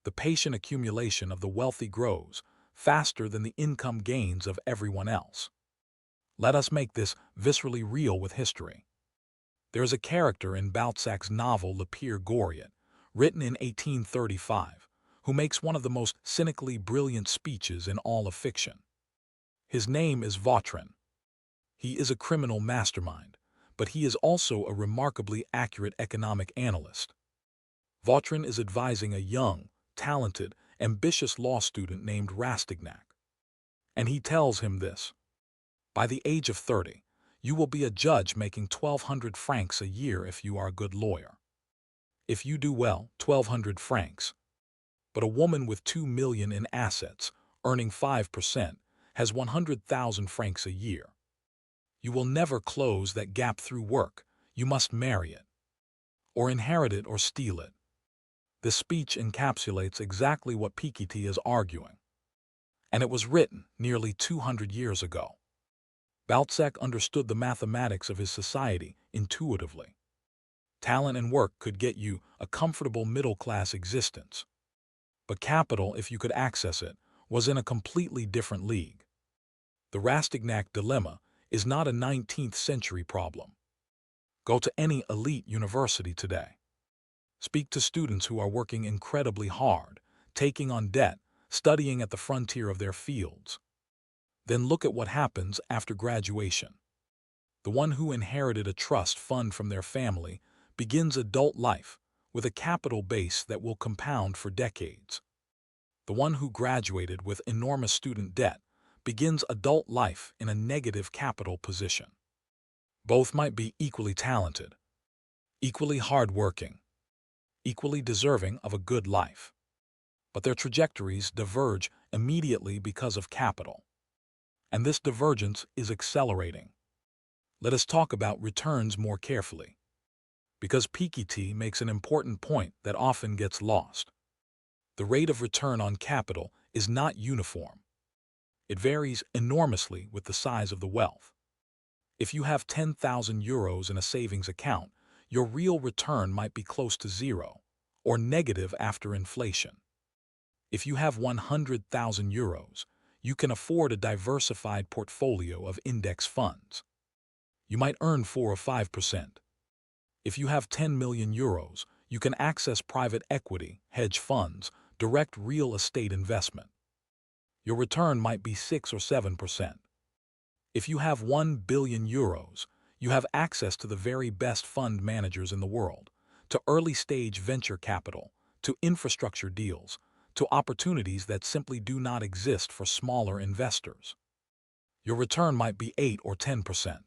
The patient accumulation of the wealthy grows faster than the income gains of everyone else. Let us make this viscerally real with history. There is a character in Balzac's novel Le Pere Goriot, written in 1835, who makes one of the most cynically brilliant speeches in all of fiction. His name is Vautrin. He is a criminal mastermind, but he is also a remarkably accurate economic analyst. Vautrin is advising a young, talented, ambitious law student named Rastignac. And he tells him this: by the age of 30, you will be a judge making 1,200 francs a year if you are a good lawyer. If you do well, 1,200 francs. But a woman with 2 million in assets, earning 5%, has 100,000 francs a year. You will never close that gap through work. You must marry it, or inherit it, or steal it. This speech encapsulates exactly what Piketty is arguing. And it was written nearly 200 years ago. Balzac understood the mathematics of his society intuitively. Talent and work could get you a comfortable middle-class existence. But capital, if you could access it, was in a completely different league. The Rastignac dilemma is not a 19th century problem. Go to any elite university today. Speak to students who are working incredibly hard, taking on debt, studying at the frontier of their fields. Then look at what happens after graduation. The one who inherited a trust fund from their family begins adult life with a capital base that will compound for decades. The one who graduated with enormous student debt begins adult life in a negative capital position. Both might be equally talented, equally hardworking, equally deserving of a good life. But their trajectories diverge immediately because of capital. And this divergence is accelerating. Let us talk about returns more carefully, because Piketty makes an important point that often gets lost. The rate of return on capital is not uniform. It varies enormously with the size of the wealth. If you have 10,000 euros in a savings account, your real return might be close to zero, or negative after inflation. If you have 100,000 euros, you can afford a diversified portfolio of index funds. You might earn 4 or 5%. If you have 10 million euros, you can access private equity, hedge funds, direct real estate investment. Your return might be 6 or 7%. If you have 1 billion euros, you have access to the very best fund managers in the world, to early-stage venture capital, to infrastructure deals, to opportunities that simply do not exist for smaller investors. Your return might be 8 or 10%.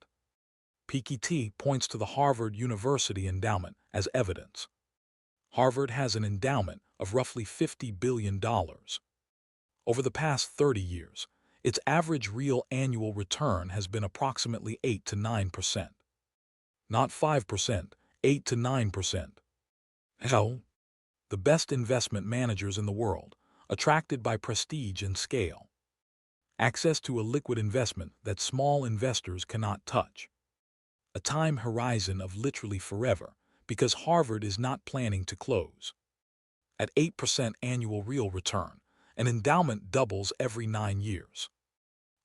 Piketty points to the Harvard University endowment as evidence. Harvard has an endowment of roughly $50 billion. Over the past 30 years, its average real annual return has been approximately 8 to 9%. Not 5%, 8 to 9%. How? The best investment managers in the world, attracted by prestige and scale. Access to a liquid investment that small investors cannot touch. A time horizon of literally forever, because Harvard is not planning to close. At 8% annual real return, an endowment doubles every 9 years.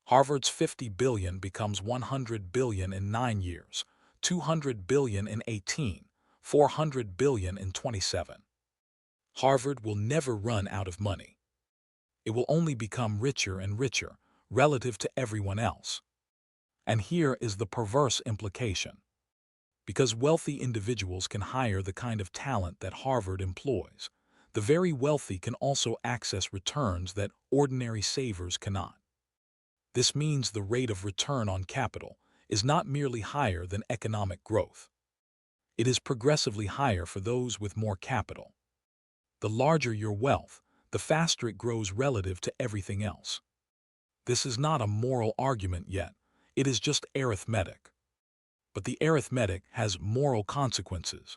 Harvard's 50 billion becomes 100 billion in 9 years, 200 billion in 18, 400 billion in 27. Harvard will never run out of money. It will only become richer and richer, relative to everyone else. And here is the perverse implication. Because wealthy individuals can hire the kind of talent that Harvard employs, the very wealthy can also access returns that ordinary savers cannot. This means the rate of return on capital is not merely higher than economic growth. It is progressively higher for those with more capital. The larger your wealth, the faster it grows relative to everything else. This is not a moral argument yet, it is just arithmetic. But the arithmetic has moral consequences.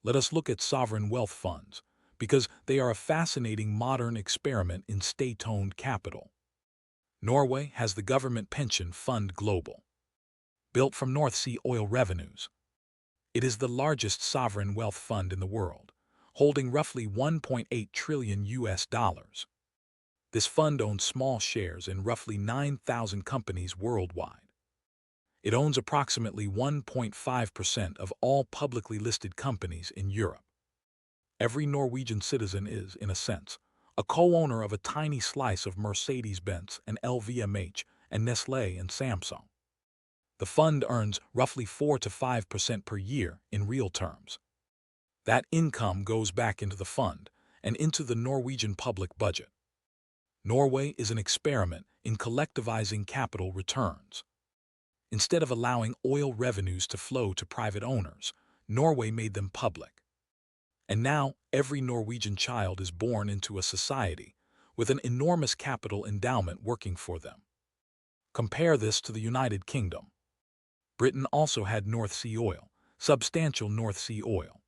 Let us look at sovereign wealth funds, because they are a fascinating modern experiment in state-owned capital. Norway has the government pension fund Global, built from North Sea oil revenues. It is the largest sovereign wealth fund in the world, holding roughly 1.8 trillion US dollars. This fund owns small shares in roughly 9,000 companies worldwide. It owns approximately 1.5% of all publicly listed companies in Europe. Every Norwegian citizen is, in a sense, a co-owner of a tiny slice of Mercedes-Benz and LVMH and Nestlé and Samsung. The fund earns roughly 4 to 5% per year in real terms. That income goes back into the fund and into the Norwegian public budget. Norway is an experiment in collectivizing capital returns. Instead of allowing oil revenues to flow to private owners, Norway made them public. And now every Norwegian child is born into a society with an enormous capital endowment working for them. Compare this to the United Kingdom. Britain also had North Sea oil, substantial North Sea oil.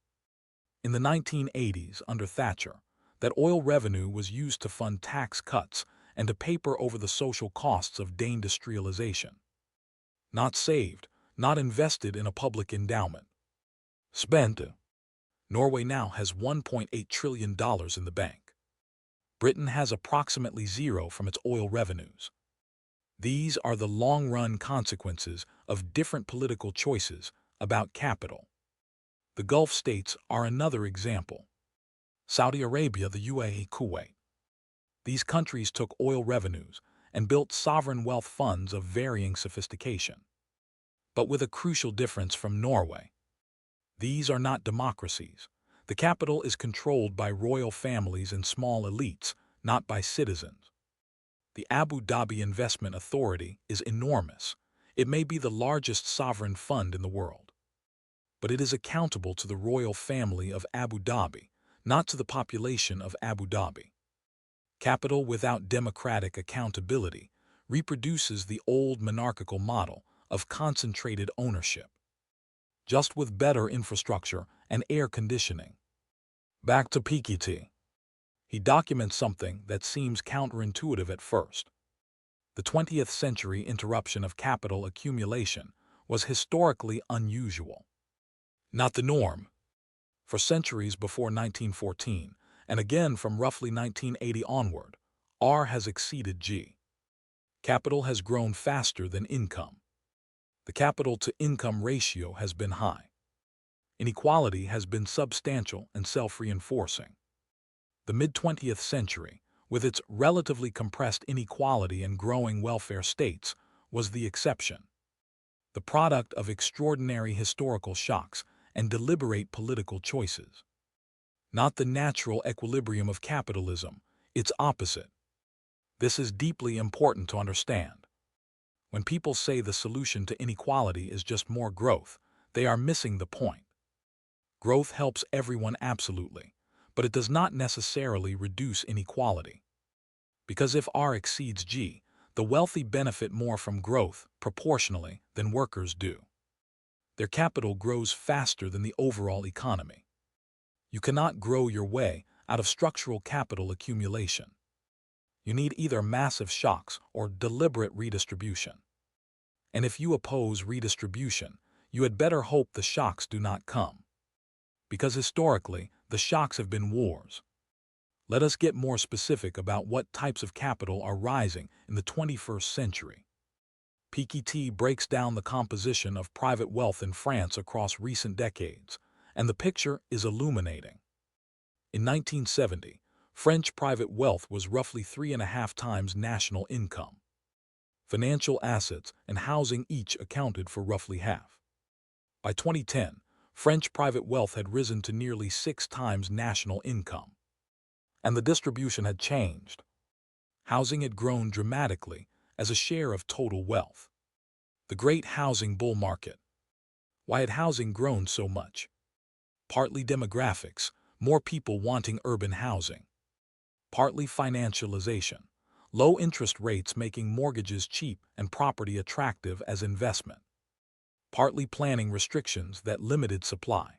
In the 1980s, under Thatcher, that oil revenue was used to fund tax cuts and to paper over the social costs of deindustrialization. Not saved, not invested in a public endowment. Spent. Norway now has $1.8 trillion in the bank. Britain has approximately zero from its oil revenues. These are the long-run consequences of different political choices about capital. The Gulf states are another example. Saudi Arabia, the UAE, Kuwait. These countries took oil revenues and built sovereign wealth funds of varying sophistication. But with a crucial difference from Norway. These are not democracies. The capital is controlled by royal families and small elites, not by citizens. The Abu Dhabi Investment Authority is enormous. It may be the largest sovereign fund in the world. But it is accountable to the royal family of Abu Dhabi, not to the population of Abu Dhabi. Capital without democratic accountability reproduces the old monarchical model of concentrated ownership, just with better infrastructure and air conditioning. Back to Piketty. He documents something that seems counterintuitive at first. The 20th century interruption of capital accumulation was historically unusual, not the norm. For centuries before 1914, and again from roughly 1980 onward, R has exceeded G. Capital has grown faster than income. The capital-to-income ratio has been high. Inequality has been substantial and self-reinforcing. The mid-20th century, with its relatively compressed inequality and growing welfare states, was the exception. The product of extraordinary historical shocks and deliberate political choices. Not the natural equilibrium of capitalism, its opposite. This is deeply important to understand. When people say the solution to inequality is just more growth, they are missing the point. Growth helps everyone absolutely, but it does not necessarily reduce inequality. Because if R exceeds G, the wealthy benefit more from growth, proportionally, than workers do. Their capital grows faster than the overall economy. You cannot grow your way out of structural capital accumulation. You need either massive shocks or deliberate redistribution. And if you oppose redistribution, you had better hope the shocks do not come. Because historically, the shocks have been wars. Let us get more specific about what types of capital are rising in the 21st century. Piketty breaks down the composition of private wealth in France across recent decades, and the picture is illuminating. In 1970, French private wealth was roughly 3.5 times national income. Financial assets and housing each accounted for roughly half. By 2010, French private wealth had risen to nearly 6 times national income. And the distribution had changed. Housing had grown dramatically as a share of total wealth. The great housing bull market. Why had housing grown so much? Partly demographics, more people wanting urban housing. Partly financialization, low interest rates making mortgages cheap and property attractive as investment. Partly planning restrictions that limited supply.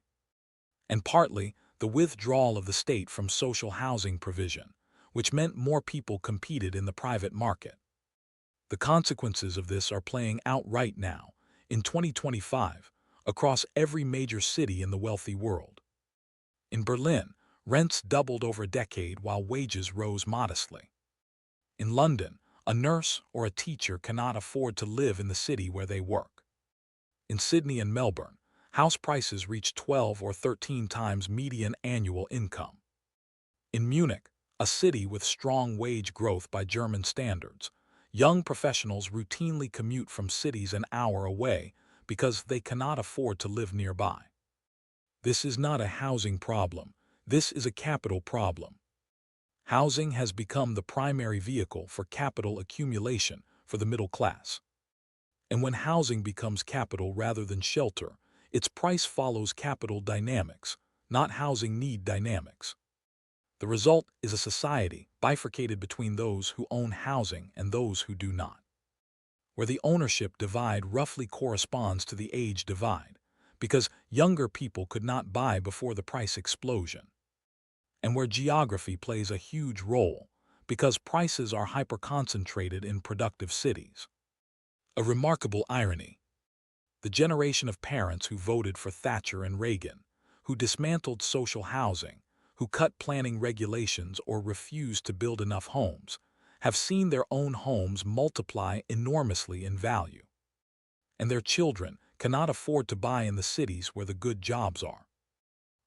And partly the withdrawal of the state from social housing provision, which meant more people competed in the private market. The consequences of this are playing out right now, in 2025, across every major city in the wealthy world. In Berlin, rents doubled over a decade while wages rose modestly. In London, a nurse or a teacher cannot afford to live in the city where they work. In Sydney and Melbourne, house prices reach 12 or 13 times median annual income. In Munich, a city with strong wage growth by German standards, young professionals routinely commute from cities an hour away because they cannot afford to live nearby. This is not a housing problem, this is a capital problem. Housing has become the primary vehicle for capital accumulation for the middle class. And when housing becomes capital rather than shelter, its price follows capital dynamics, not housing need dynamics. The result is a society bifurcated between those who own housing and those who do not, where the ownership divide roughly corresponds to the age divide, because younger people could not buy before the price explosion, and where geography plays a huge role, because prices are hyper-concentrated in productive cities. A remarkable irony. The generation of parents who voted for Thatcher and Reagan, who dismantled social housing, who cut planning regulations or refused to build enough homes, have seen their own homes multiply enormously in value. And their children cannot afford to buy in the cities where the good jobs are.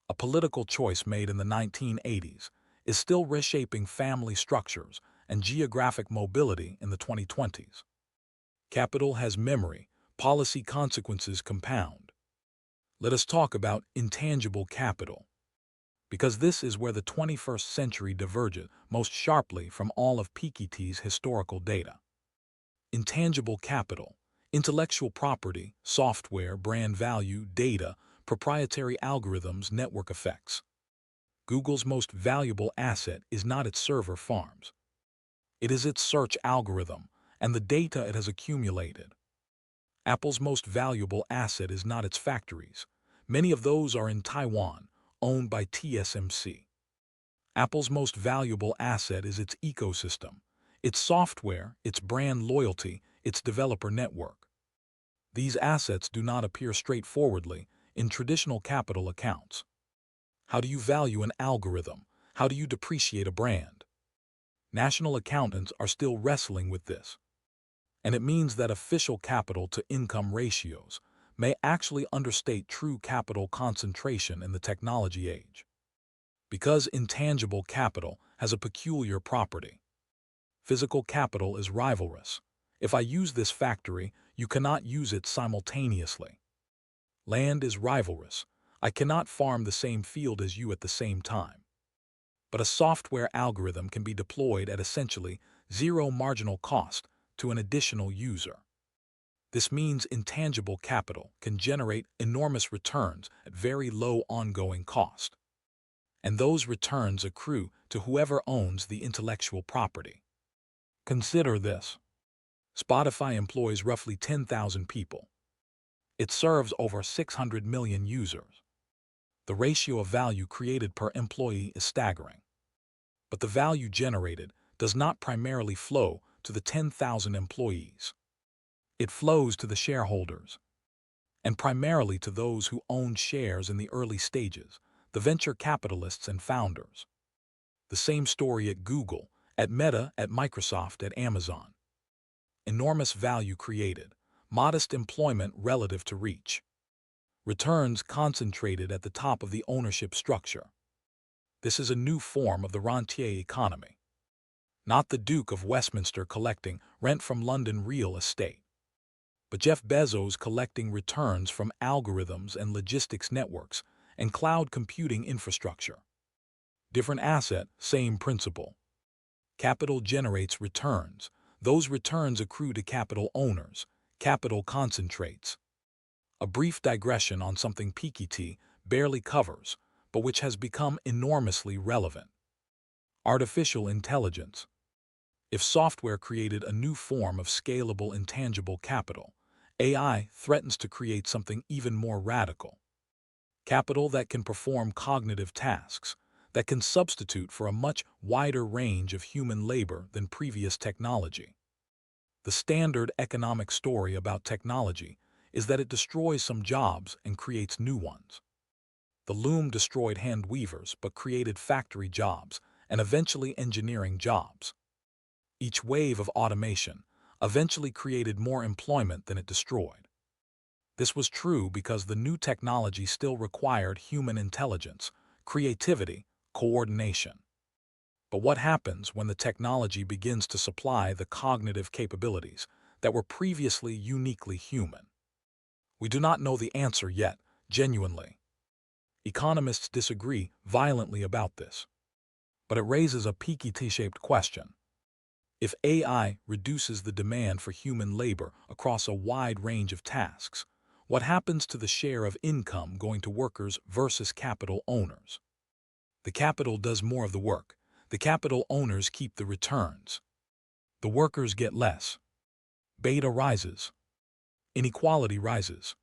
A political choice made in the 1980s is still reshaping family structures and geographic mobility in the 2020s. Capital has memory, policy consequences compound. Let us talk about intangible capital, because this is where the 21st century diverges most sharply from all of Piketty's historical data. Intangible capital, intellectual property, software, brand value, data, proprietary algorithms, network effects. Google's most valuable asset is not its server farms. It is its search algorithm and the data it has accumulated. Apple's most valuable asset is not its factories. Many of those are in Taiwan, owned by TSMC. Apple's most valuable asset is its ecosystem, its software, its brand loyalty, its developer network. These assets do not appear straightforwardly in traditional capital accounts. How do you value an algorithm? How do you depreciate a brand? National accountants are still wrestling with this. And it means that official capital-to-income ratios may actually understate true capital concentration in the technology age. Because intangible capital has a peculiar property. Physical capital is rivalrous. If I use this factory, you cannot use it simultaneously. Land is rivalrous. I cannot farm the same field as you at the same time. But a software algorithm can be deployed at essentially zero marginal cost to an additional user. This means intangible capital can generate enormous returns at very low ongoing cost. And those returns accrue to whoever owns the intellectual property. Consider this. Spotify employs roughly 10,000 people. It serves over 600 million users. The ratio of value created per employee is staggering. But the value generated does not primarily flow to the 10,000 employees. It flows to the shareholders, and primarily to those who own shares in the early stages, the venture capitalists and founders. The same story at Google, at Meta, at Microsoft, at Amazon. Enormous value created, modest employment relative to reach. Returns concentrated at the top of the ownership structure. This is a new form of the rentier economy. Not the Duke of Westminster collecting rent from London real estate, but Jeff Bezos collecting returns from algorithms and logistics networks and cloud computing infrastructure. Different asset, same principle. Capital generates returns. Those returns accrue to capital owners. Capital concentrates. A brief digression on something Piketty barely covers, but which has become enormously relevant. Artificial intelligence. If software created a new form of scalable intangible capital, AI threatens to create something even more radical. Capital that can perform cognitive tasks, that can substitute for a much wider range of human labor than previous technology. The standard economic story about technology is that it destroys some jobs and creates new ones. The loom destroyed hand weavers but created factory jobs and eventually engineering jobs. Each wave of automation eventually created more employment than it destroyed. This was true because the new technology still required human intelligence, creativity, coordination. But what happens when the technology begins to supply the cognitive capabilities that were previously uniquely human? We do not know the answer yet, genuinely. Economists disagree violently about this. But it raises a Piketty-shaped question. If AI reduces the demand for human labor across a wide range of tasks, what happens to the share of income going to workers versus capital owners? The capital does more of the work. The capital owners keep the returns. The workers get less. Beta rises. Inequality rises.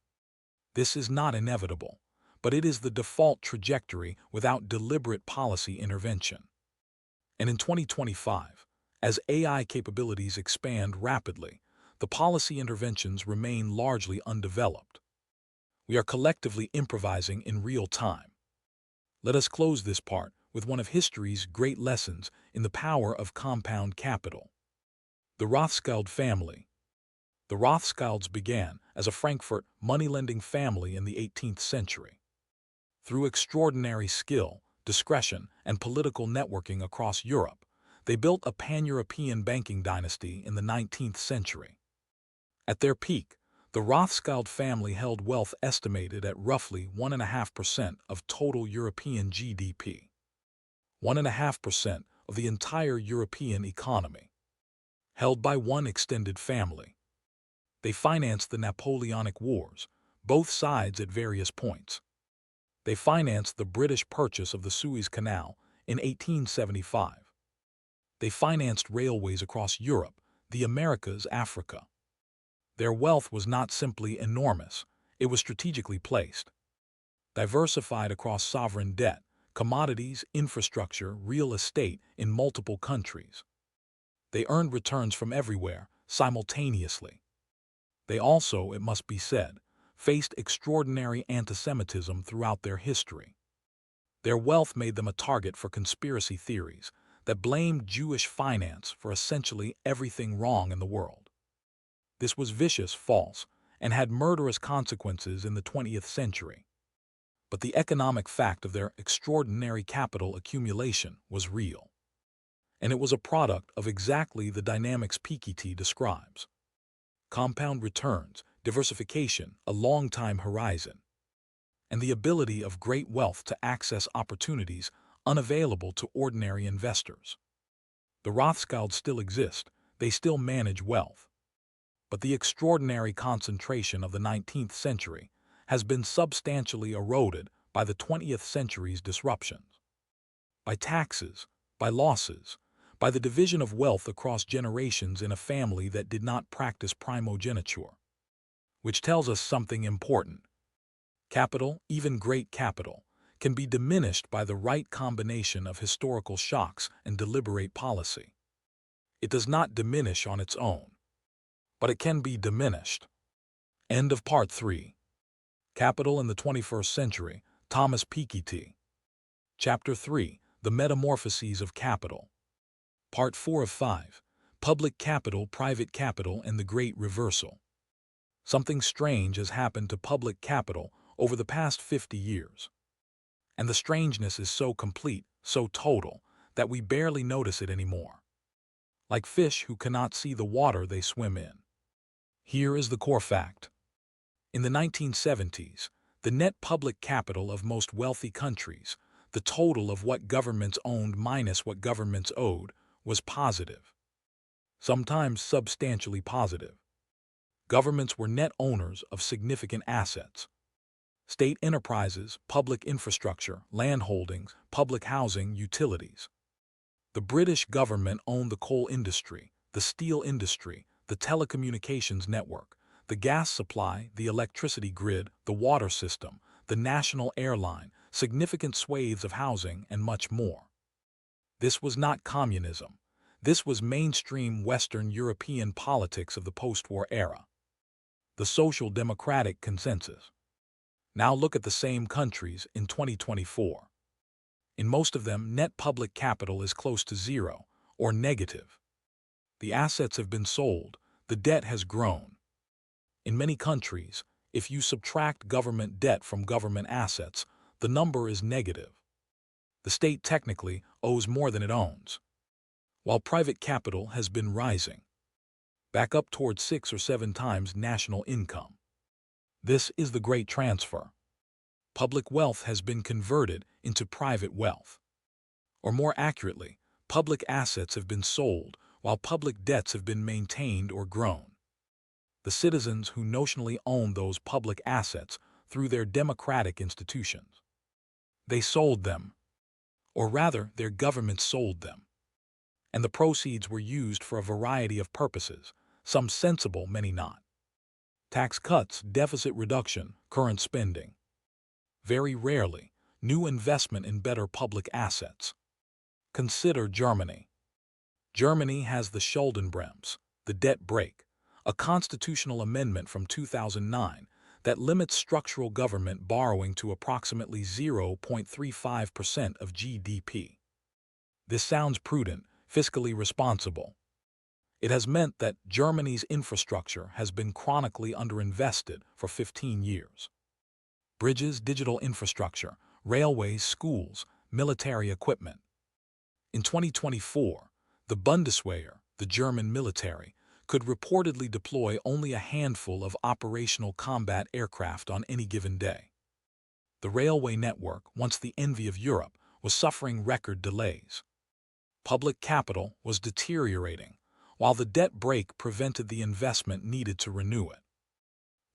This is not inevitable, but it is the default trajectory without deliberate policy intervention. And in 2025, as AI capabilities expand rapidly, the policy interventions remain largely undeveloped. We are collectively improvising in real time. Let us close this part with one of history's great lessons in the power of compound capital. The Rothschild family. The Rothschilds began as a Frankfurt money-lending family in the 18th century. Through extraordinary skill, discretion, and political networking across Europe, they built a pan-European banking dynasty in the 19th century. At their peak, the Rothschild family held wealth estimated at roughly 1.5% of total European GDP. 1.5% of the entire European economy. Held by one extended family. They financed the Napoleonic Wars, both sides at various points. They financed the British purchase of the Suez Canal in 1875. They financed railways across Europe, the Americas, Africa. Their wealth was not simply enormous, it was strategically placed, diversified across sovereign debt, commodities, infrastructure, real estate in multiple countries. They earned returns from everywhere, simultaneously. They also, it must be said, faced extraordinary anti-Semitism throughout their history. Their wealth made them a target for conspiracy theories that blamed Jewish finance for essentially everything wrong in the world. This was vicious, false, and had murderous consequences in the 20th century. But the economic fact of their extraordinary capital accumulation was real. And it was a product of exactly the dynamics Piketty describes. Compound returns, diversification, a long time horizon, and the ability of great wealth to access opportunities unavailable to ordinary investors. The Rothschilds still exist, they still manage wealth. But the extraordinary concentration of the 19th century has been substantially eroded by the 20th century's disruptions. By taxes, by losses, by the division of wealth across generations in a family that did not practice primogeniture. Which tells us something important. Capital, even great capital, can be diminished by the right combination of historical shocks and deliberate policy. It does not diminish on its own, but it can be diminished. End of Part 3. Capital in the 21st Century, Thomas Piketty. Chapter 3, The Metamorphoses of Capital. Part 4 of 5, Public Capital, Private Capital, and the Great Reversal. Something strange has happened to public capital over the past 50 years. And the strangeness is so complete, so total, that we barely notice it anymore. Like fish who cannot see the water they swim in. Here is the core fact. In the 1970s, the net public capital of most wealthy countries, the total of what governments owned minus what governments owed, was positive. Sometimes substantially positive. Governments were net owners of significant assets. State enterprises, public infrastructure, land holdings, public housing, utilities. The British government owned the coal industry, the steel industry, the telecommunications network, the gas supply, the electricity grid, the water system, the national airline, significant swathes of housing, and much more. This was not communism. This was mainstream Western European politics of the post-war era. The social democratic consensus. Now look at the same countries in 2024. In most of them, net public capital is close to zero or negative. The assets have been sold, the debt has grown. In many countries, if you subtract government debt from government assets, the number is negative. The state technically owes more than it owns, while private capital has been rising, back up towards 6 or 7 times national income. This is the great transfer. Public wealth has been converted into private wealth. Or more accurately, public assets have been sold while public debts have been maintained or grown. The citizens who notionally own those public assets through their democratic institutions. They sold them, or rather their government sold them. And the proceeds were used for a variety of purposes, some sensible, many not. Tax cuts, deficit reduction, current spending. Very rarely, new investment in better public assets. Consider Germany. Germany has the Schuldenbremse, the debt brake, a constitutional amendment from 2009 that limits structural government borrowing to approximately 0.35% of GDP. This sounds prudent, fiscally responsible. It has meant that Germany's infrastructure has been chronically underinvested for 15 years. Bridges, digital infrastructure, railways, schools, military equipment. In 2024, the Bundeswehr, the German military, could reportedly deploy only a handful of operational combat aircraft on any given day. The railway network, once the envy of Europe, was suffering record delays. Public capital was deteriorating, while the debt brake prevented the investment needed to renew it.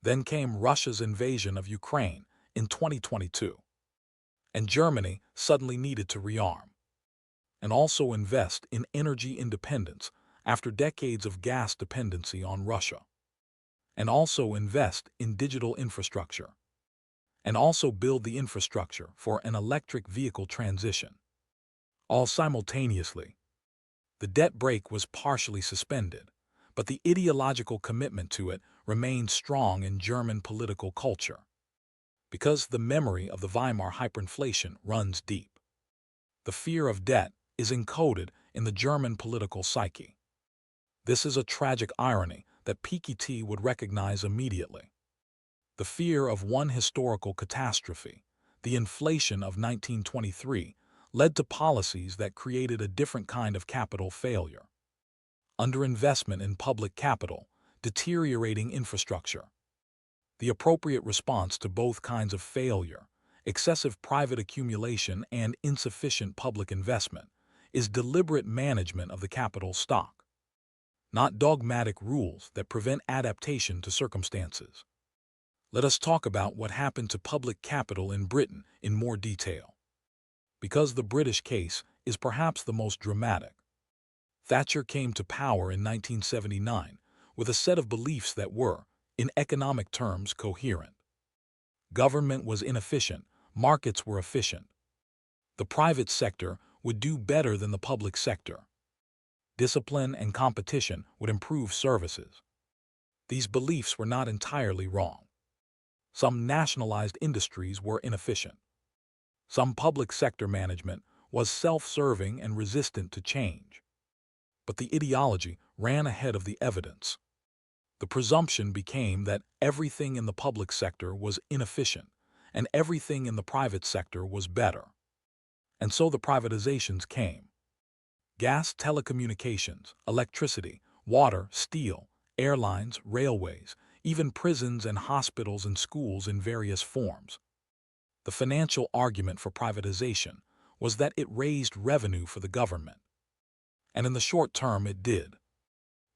Then came Russia's invasion of Ukraine in 2022, and Germany suddenly needed to rearm and also invest in energy independence after decades of gas dependency on Russia. and also invest in digital infrastructure, and also build the infrastructure for an electric vehicle transition. All simultaneously, the debt brake was partially suspended, but the ideological commitment to it remained strong in German political culture, because the memory of the Weimar hyperinflation runs deep. The fear of debt is encoded in the German political psyche. This is a tragic irony that Piketty would recognize immediately. The fear of one historical catastrophe, the inflation of 1923, led to policies that created a different kind of capital failure. Underinvestment in public capital, deteriorating infrastructure. The appropriate response to both kinds of failure, excessive private accumulation and insufficient public investment, is deliberate management of the capital stock, not dogmatic rules that prevent adaptation to circumstances. Let us talk about what happened to public capital in Britain in more detail, because the British case is perhaps the most dramatic. Thatcher came to power in 1979 with a set of beliefs that were, in economic terms, coherent. Government was inefficient, markets were efficient. The private sector would do better than the public sector. Discipline and competition would improve services. These beliefs were not entirely wrong. Some nationalized industries were inefficient. Some public sector management was self-serving and resistant to change. But the ideology ran ahead of the evidence. The presumption became that everything in the public sector was inefficient and everything in the private sector was better. And so the privatizations came. Gas, telecommunications, electricity, water, steel, airlines, railways, even prisons and hospitals and schools in various forms. The financial argument for privatization was that it raised revenue for the government. And in the short term it did.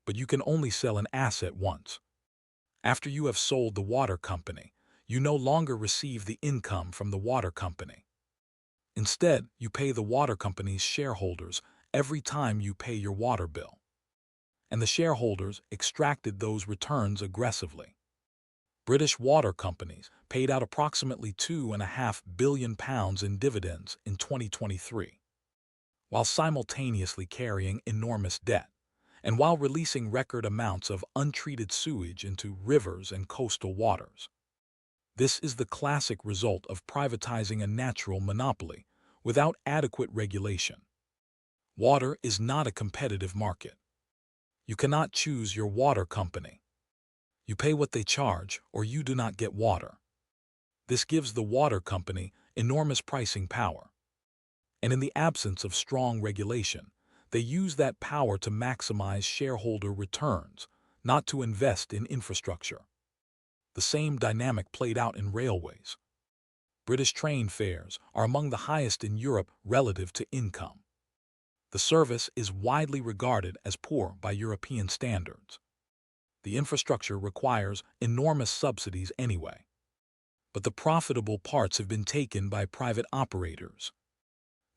But you can only sell an asset once. After you have sold the water company, you no longer receive the income from the water company. Instead, you pay the water company's shareholders every time you pay your water bill. And the shareholders extracted those returns aggressively. British water companies paid out approximately £2.5 billion in dividends in 2023, while simultaneously carrying enormous debt, and while releasing record amounts of untreated sewage into rivers and coastal waters. This is the classic result of privatizing a natural monopoly without adequate regulation. Water is not a competitive market. You cannot choose your water company. You pay what they charge, or you do not get water. This gives the water company enormous pricing power. And in the absence of strong regulation, they use that power to maximize shareholder returns, not to invest in infrastructure. The same dynamic played out in railways. British train fares are among the highest in Europe relative to income. The service is widely regarded as poor by European standards. The infrastructure requires enormous subsidies anyway. But the profitable parts have been taken by private operators.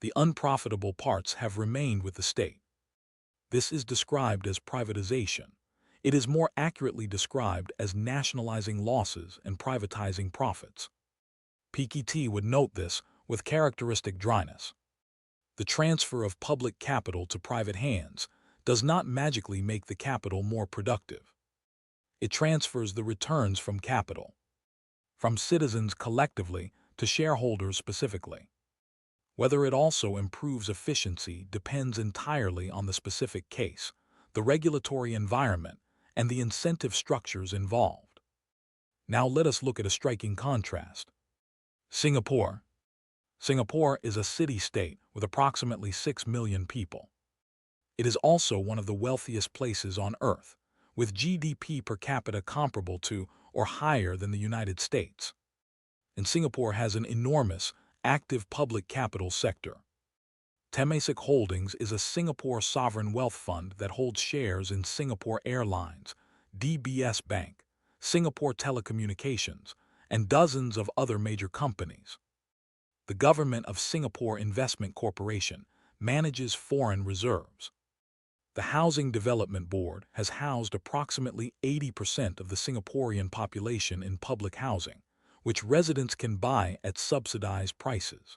The unprofitable parts have remained with the state. This is described as privatization. It is more accurately described as nationalizing losses and privatizing profits. Piketty would note this with characteristic dryness. The transfer of public capital to private hands does not magically make the capital more productive. It transfers the returns from capital, from citizens collectively to shareholders specifically. Whether it also improves efficiency depends entirely on the specific case, the regulatory environment, and the incentive structures involved. Now let us look at a striking contrast. Singapore. Singapore is a city-state with approximately 6 million people. It is also one of the wealthiest places on Earth, with GDP per capita comparable to or higher than the United States. And Singapore has an enormous, active public capital sector. Temasek Holdings is a Singapore sovereign wealth fund that holds shares in Singapore Airlines, DBS Bank, Singapore Telecommunications, and dozens of other major companies. The government of Singapore Investment Corporation manages foreign reserves. The Housing Development Board has housed approximately 80% of the Singaporean population in public housing, which residents can buy at subsidized prices.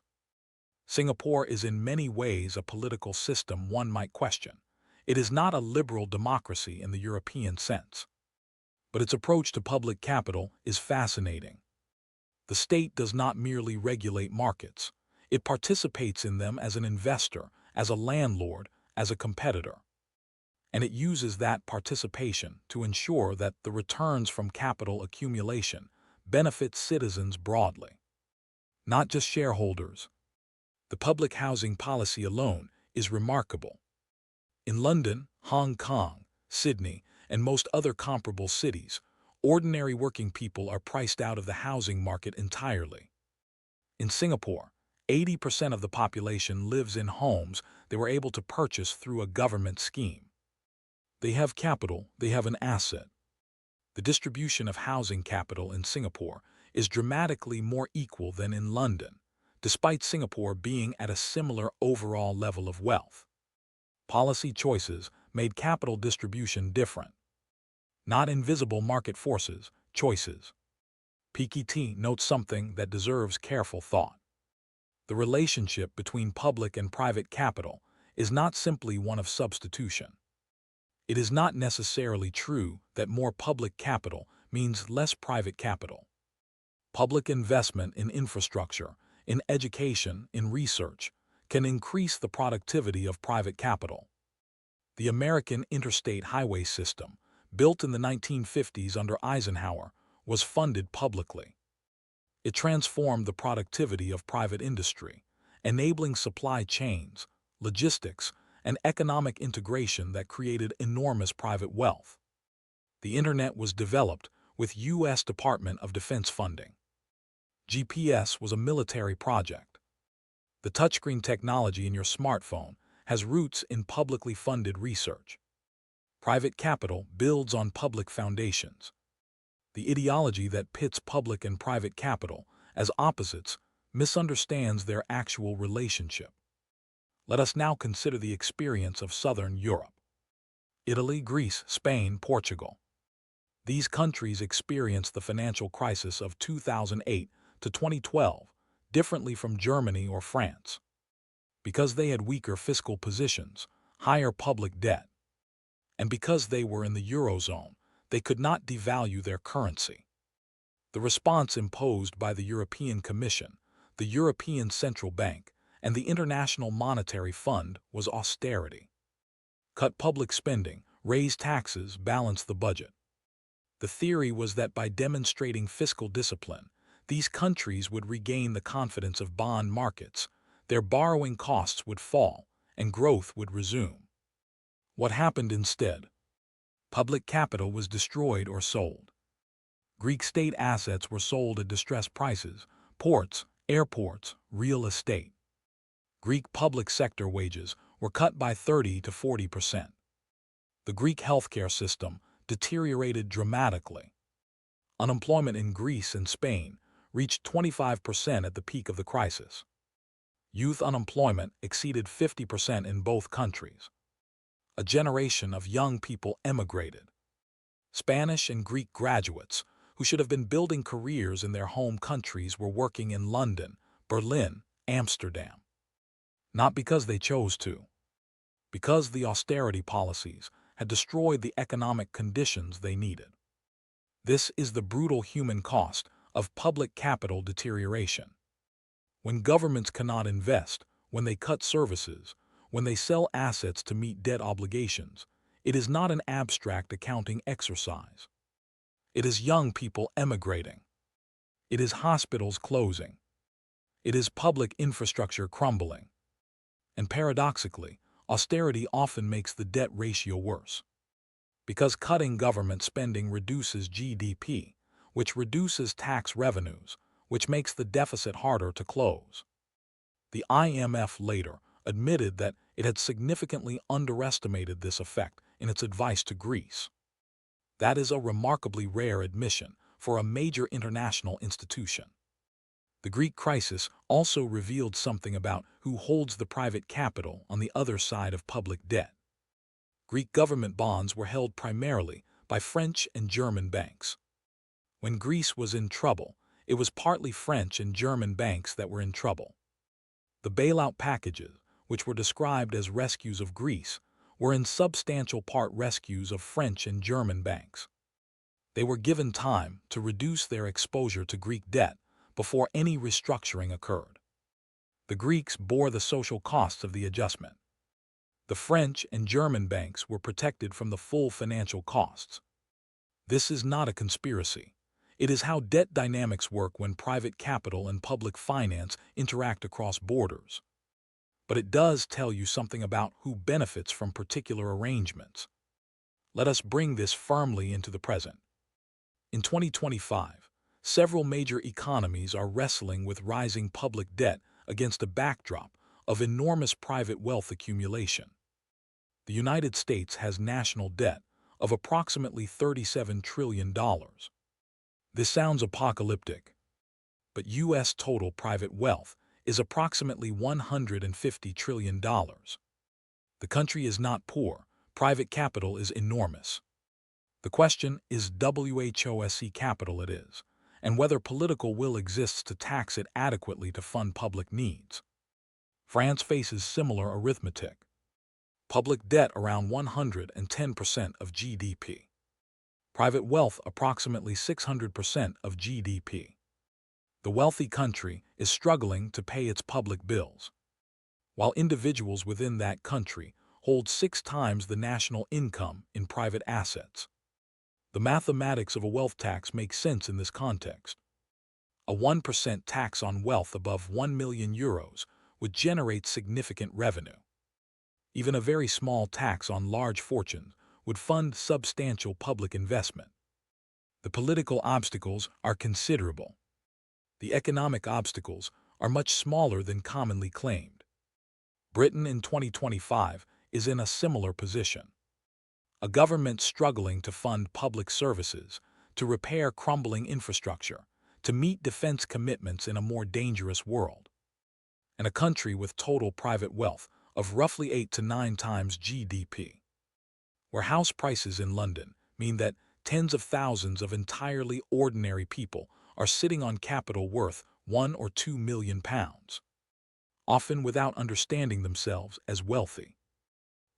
Singapore is in many ways a political system one might question. It is not a liberal democracy in the European sense. But its approach to public capital is fascinating. The state does not merely regulate markets. It participates in them as an investor, as a landlord, as a competitor. And it uses that participation to ensure that the returns from capital accumulation benefit citizens broadly, not just shareholders. The public housing policy alone is remarkable. In London, Hong Kong, Sydney, and most other comparable cities, ordinary working people are priced out of the housing market entirely. In Singapore, 80% of the population lives in homes they were able to purchase through a government scheme. They have capital, they have an asset. The distribution of housing capital in Singapore is dramatically more equal than in London, despite Singapore being at a similar overall level of wealth. Policy choices made capital distribution different. Not invisible market forces, choices. Piketty notes something that deserves careful thought. The relationship between public and private capital is not simply one of substitution. It is not necessarily true that more public capital means less private capital. Public investment in infrastructure, in education, in research, can increase the productivity of private capital. The American interstate highway system, built in the 1950s under Eisenhower, was funded publicly. It transformed the productivity of private industry, enabling supply chains, logistics, and economic integration that created enormous private wealth. The Internet was developed with U.S. Department of Defense funding. GPS was a military project. The touchscreen technology in your smartphone has roots in publicly funded research. Private capital builds on public foundations. The ideology that pits public and private capital as opposites misunderstands their actual relationship. Let us now consider the experience of Southern Europe. Italy, Greece, Spain, Portugal. These countries experienced the financial crisis of 2008 to 2012 differently from Germany or France. Because they had weaker fiscal positions, higher public debt, and because they were in the Eurozone, they could not devalue their currency. The response imposed by the European Commission, the European Central Bank, and the International Monetary Fund was austerity. Cut public spending, raise taxes, balance the budget. The theory was that by demonstrating fiscal discipline, these countries would regain the confidence of bond markets, their borrowing costs would fall, and growth would resume. What happened instead? Public capital was destroyed or sold. Greek state assets were sold at distressed prices, ports, airports, real estate. Greek public sector wages were cut by 30 to 40%. The Greek healthcare system deteriorated dramatically. Unemployment in Greece and Spain reached 25% at the peak of the crisis. Youth unemployment exceeded 50% in both countries. A generation of young people emigrated. Spanish and Greek graduates, who should have been building careers in their home countries, were working in London, Berlin, Amsterdam. Not because they chose to, because the austerity policies had destroyed the economic conditions they needed. This is the brutal human cost of public capital deterioration. When governments cannot invest, when they cut services, when they sell assets to meet debt obligations, it is not an abstract accounting exercise. It is young people emigrating. It is hospitals closing. It is public infrastructure crumbling. And paradoxically, austerity often makes the debt ratio worse. Because cutting government spending reduces GDP, which reduces tax revenues, which makes the deficit harder to close. The IMF later admitted that it had significantly underestimated this effect in its advice to Greece. That is a remarkably rare admission for a major international institution. The Greek crisis also revealed something about who holds the private capital on the other side of public debt. Greek government bonds were held primarily by French and German banks. When Greece was in trouble, it was partly French and German banks that were in trouble. The bailout packages, which were described as rescues of Greece, were in substantial part rescues of French and German banks. They were given time to reduce their exposure to Greek debt before any restructuring occurred. The Greeks bore the social costs of the adjustment. The French and German banks were protected from the full financial costs. This is not a conspiracy. It is how debt dynamics work when private capital and public finance interact across borders. But it does tell you something about who benefits from particular arrangements. Let us bring this firmly into the present. In 2025, several major economies are wrestling with rising public debt against a backdrop of enormous private wealth accumulation. The United States has national debt of approximately $37 trillion. This sounds apocalyptic, but U.S. total private wealth is approximately $150 trillion. The country is not poor, private capital is enormous. The question is WHOSE capital it is, and whether political will exists to tax it adequately to fund public needs. France faces similar arithmetic. Public debt around 110% of GDP. Private wealth approximately 600% of GDP. The wealthy country is struggling to pay its public bills, while individuals within that country hold 6 times the national income in private assets. The mathematics of a wealth tax makes sense in this context. A 1% tax on wealth above 1 million euros would generate significant revenue. Even a very small tax on large fortunes would fund substantial public investment. The political obstacles are considerable. The economic obstacles are much smaller than commonly claimed. Britain in 2025 is in a similar position. A government struggling to fund public services, to repair crumbling infrastructure, to meet defense commitments in a more dangerous world. And a country with total private wealth of roughly 8 to 9 times GDP. Where house prices in London mean that tens of thousands of entirely ordinary people are sitting on capital worth 1 or 2 million pounds, often without understanding themselves as wealthy.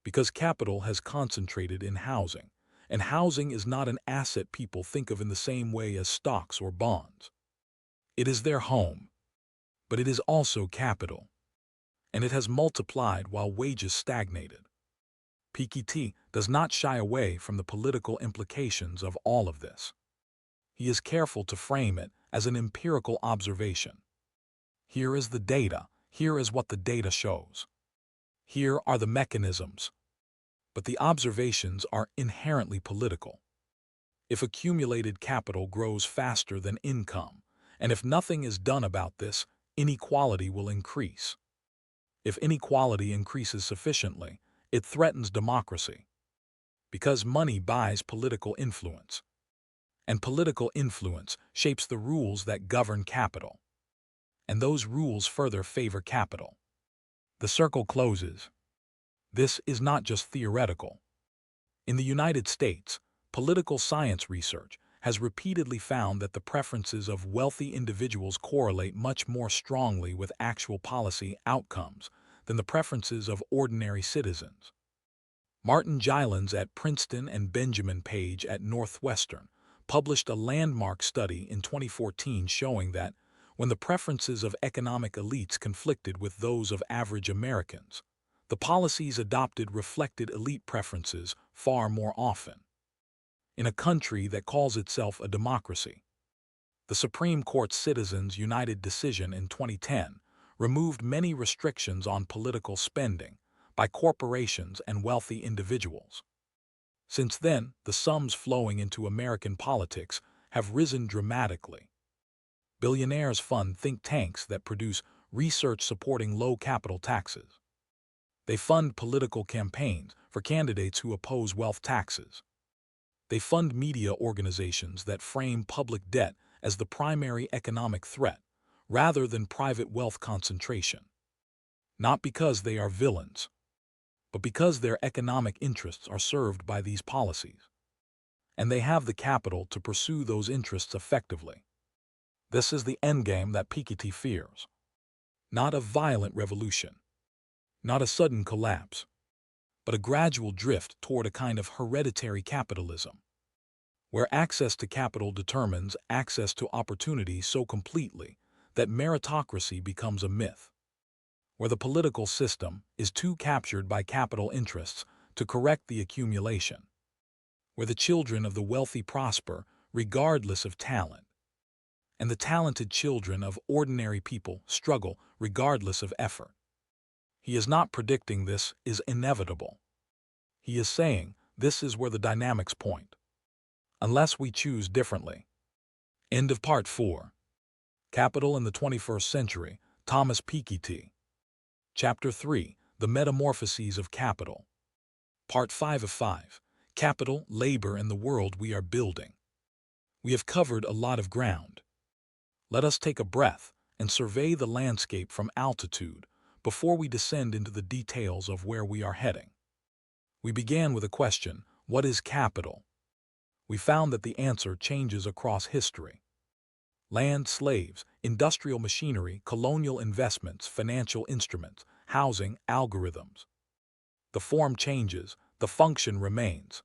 Because capital has concentrated in housing, and housing is not an asset people think of in the same way as stocks or bonds. It is their home, but it is also capital, and it has multiplied while wages stagnated. Piketty does not shy away from the political implications of all of this. He is careful to frame it as an empirical observation. Here is the data, here is what the data shows. Here are the mechanisms. But the observations are inherently political. If accumulated capital grows faster than income, and if nothing is done about this, inequality will increase. If inequality increases sufficiently, it threatens democracy. Because money buys political influence. And political influence shapes the rules that govern capital. And those rules further favor capital. The circle closes. This is not just theoretical. In the United States, political science research has repeatedly found that the preferences of wealthy individuals correlate much more strongly with actual policy outcomes than the preferences of ordinary citizens. Martin Gilens at Princeton and Benjamin Page at Northwestern published a landmark study in 2014 showing that when the preferences of economic elites conflicted with those of average Americans, the policies adopted reflected elite preferences far more often. In a country that calls itself a democracy, the Supreme Court's Citizens United decision in 2010 removed many restrictions on political spending by corporations and wealthy individuals. Since then, the sums flowing into American politics have risen dramatically. Billionaires fund think tanks that produce research supporting low capital taxes. They fund political campaigns for candidates who oppose wealth taxes. They fund media organizations that frame public debt as the primary economic threat, rather than private wealth concentration. Not because they are villains, but because their economic interests are served by these policies, and they have the capital to pursue those interests effectively. This is the endgame that Piketty fears. Not a violent revolution, not a sudden collapse, but a gradual drift toward a kind of hereditary capitalism, where access to capital determines access to opportunity so completely that meritocracy becomes a myth, where the political system is too captured by capital interests to correct the accumulation, where the children of the wealthy prosper regardless of talent, and the talented children of ordinary people struggle regardless of effort. He is not predicting this is inevitable. He is saying this is where the dynamics point, unless we choose differently. End of Part 4. Capital in the 21st Century, Thomas Piketty. Chapter 3, The Metamorphoses of Capital. Part 5 of 5. Capital, Labor, and the World We Are Building. We have covered a lot of ground. Let us take a breath and survey the landscape from altitude before we descend into the details of where we are heading. We began with a question: what is capital? We found that the answer changes across history. Land, slaves, industrial machinery, colonial investments, financial instruments, housing, algorithms. The form changes, the function remains.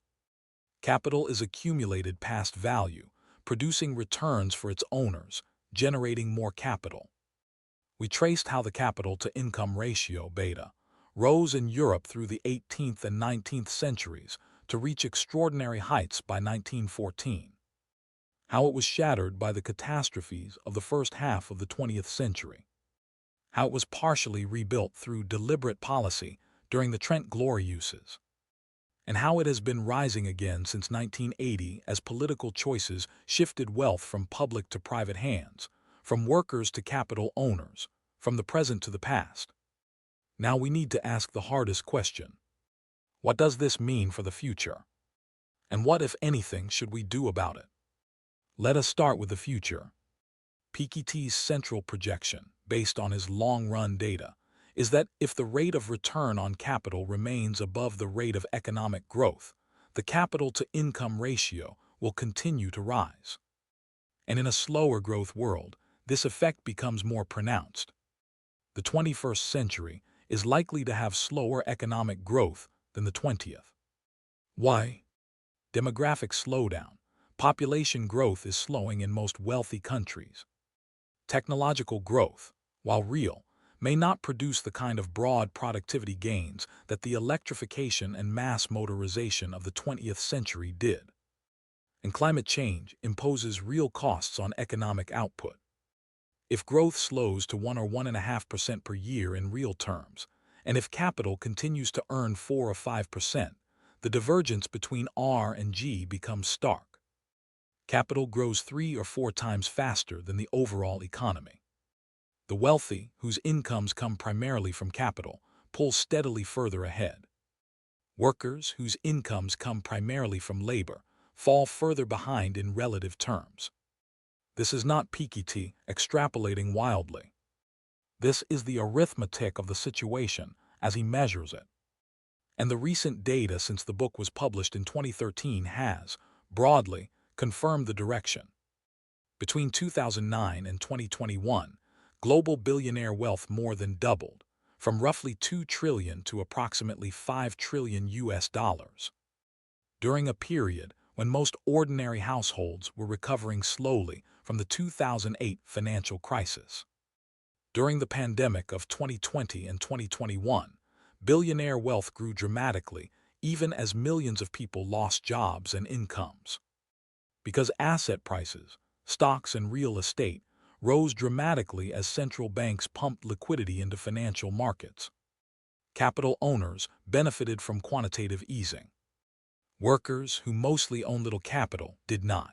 Capital is accumulated past value, producing returns for its owners, generating more capital. We traced how the capital-to-income ratio, beta, rose in Europe through the 18th and 19th centuries to reach extraordinary heights by 1914. How it was shattered by the catastrophes of the first half of the 20th century. How it was partially rebuilt through deliberate policy during the Trent Gloriouses. And how it has been rising again since 1980 as political choices shifted wealth from public to private hands, from workers to capital owners, from the present to the past. Now we need to ask the hardest question. What does this mean for the future? And what, if anything, should we do about it? Let us start with the future. Piketty's central projection, based on his long-run data, is that if the rate of return on capital remains above the rate of economic growth, the capital-to-income ratio will continue to rise. And in a slower growth world, this effect becomes more pronounced. The 21st century is likely to have slower economic growth than the 20th. Why? Demographic slowdown. Population growth is slowing in most wealthy countries. Technological growth, while real, may not produce the kind of broad productivity gains that the electrification and mass motorization of the 20th century did. And climate change imposes real costs on economic output. If growth slows to 1 or 1.5% per year in real terms, and if capital continues to earn 4 or 5%, the divergence between R and G becomes stark. Capital grows 3 or 4 times faster than the overall economy. The wealthy, whose incomes come primarily from capital, pull steadily further ahead. Workers, whose incomes come primarily from labor, fall further behind in relative terms. This is not Piketty extrapolating wildly. This is the arithmetic of the situation as he measures it. And the recent data since the book was published in 2013 has, broadly, confirmed the direction. Between 2009 and 2021, global billionaire wealth more than doubled, from roughly $2 trillion to approximately $5 trillion US. During a period when most ordinary households were recovering slowly from the 2008 financial crisis. During the pandemic of 2020 and 2021, billionaire wealth grew dramatically even as millions of people lost jobs and incomes. Because asset prices, stocks and real estate, rose dramatically as central banks pumped liquidity into financial markets. Capital owners benefited from quantitative easing. Workers, who mostly own little capital, did not.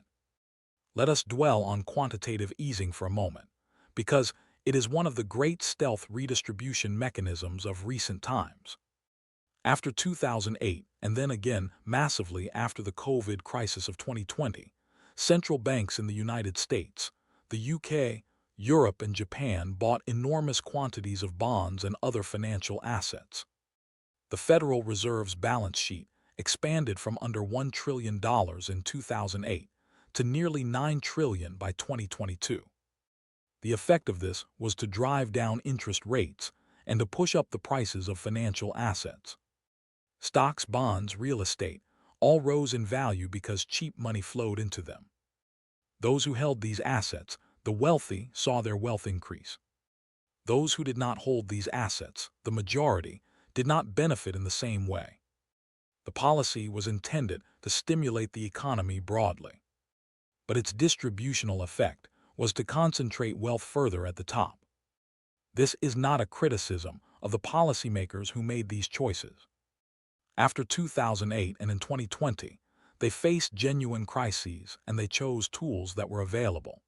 Let us dwell on quantitative easing for a moment, because it is one of the great stealth redistribution mechanisms of recent times. After 2008, and then again massively after the COVID crisis of 2020, central banks in the United States, the UK, Europe, and Japan bought enormous quantities of bonds and other financial assets. The Federal Reserve's balance sheet expanded from under $1 trillion in 2008 to nearly $9 trillion by 2022. The effect of this was to drive down interest rates and to push up the prices of financial assets. Stocks, bonds, real estate all rose in value because cheap money flowed into them. Those who held these assets, the wealthy, saw their wealth increase. Those who did not hold these assets, the majority, did not benefit in the same way. The policy was intended to stimulate the economy broadly, but its distributional effect was to concentrate wealth further at the top. This is not a criticism of the policymakers who made these choices. After 2008 and in 2020, they faced genuine crises and they chose tools that were available.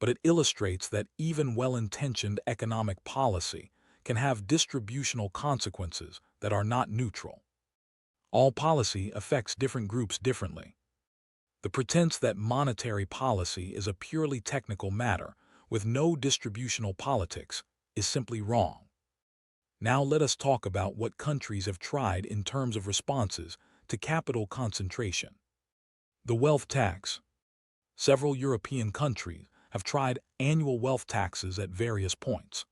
But it illustrates that even well-intentioned economic policy can have distributional consequences that are not neutral. All policy affects different groups differently. The pretense that monetary policy is a purely technical matter with no distributional politics is simply wrong. Now let us talk about what countries have tried in terms of responses to capital concentration. The wealth tax. Several European countries have tried annual wealth taxes at various points.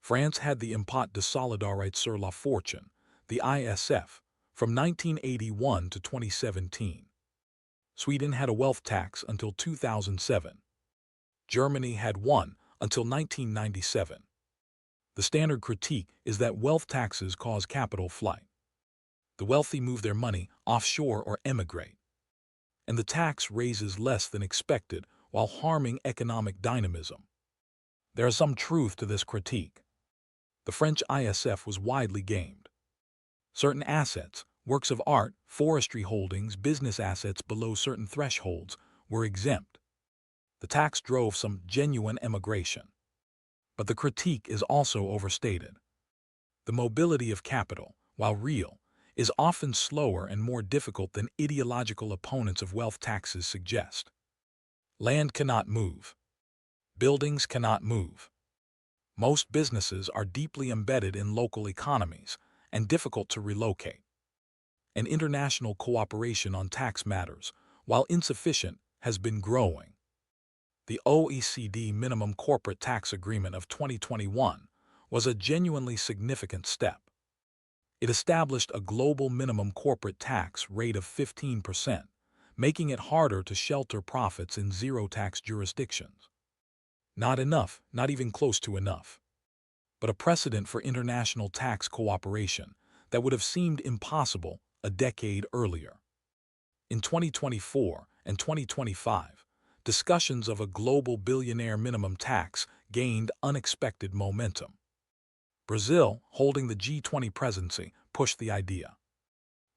France had the Impôt de solidarité sur la fortune, the ISF, from 1981 to 2017. Sweden had a wealth tax until 2007. Germany had one until 1997. The standard critique is that wealth taxes cause capital flight. The wealthy move their money offshore or emigrate, and the tax raises less than expected while harming economic dynamism. There is some truth to this critique. The French ISF was widely gamed. Certain assets, works of art, forestry holdings, business assets below certain thresholds were exempt. The tax drove some genuine emigration. But the critique is also overstated. The mobility of capital, while real, is often slower and more difficult than ideological opponents of wealth taxes suggest. Land cannot move. Buildings cannot move. Most businesses are deeply embedded in local economies and difficult to relocate. And international cooperation on tax matters, while insufficient, has been growing. The OECD Minimum Corporate Tax Agreement of 2021 was a genuinely significant step. It established a global minimum corporate tax rate of 15%, making it harder to shelter profits in zero-tax jurisdictions. Not enough, not even close to enough, but a precedent for international tax cooperation that would have seemed impossible a decade earlier. In 2024 and 2025, discussions of a global billionaire minimum tax gained unexpected momentum. Brazil, holding the G20 presidency, pushed the idea.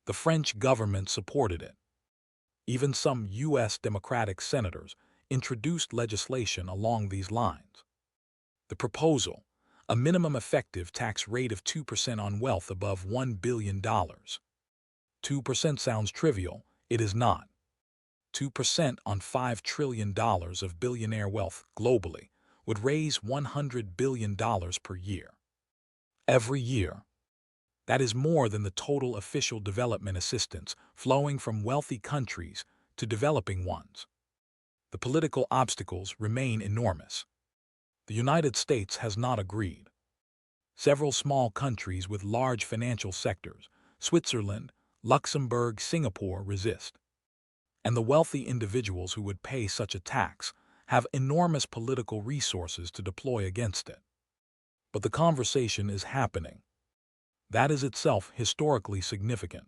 The French government supported it. Even some U.S. Democratic senators introduced legislation along these lines. The proposal, a minimum effective tax rate of 2% on wealth above $1 billion. 2% sounds trivial, it is not. 2% on $5 trillion of billionaire wealth globally would raise $100 billion per year. Every year. That is more than the total official development assistance flowing from wealthy countries to developing ones. The political obstacles remain enormous. The United States has not agreed. Several small countries with large financial sectors, Switzerland, Luxembourg, Singapore, resist. And the wealthy individuals who would pay such a tax have enormous political resources to deploy against it. But the conversation is happening. That is itself historically significant.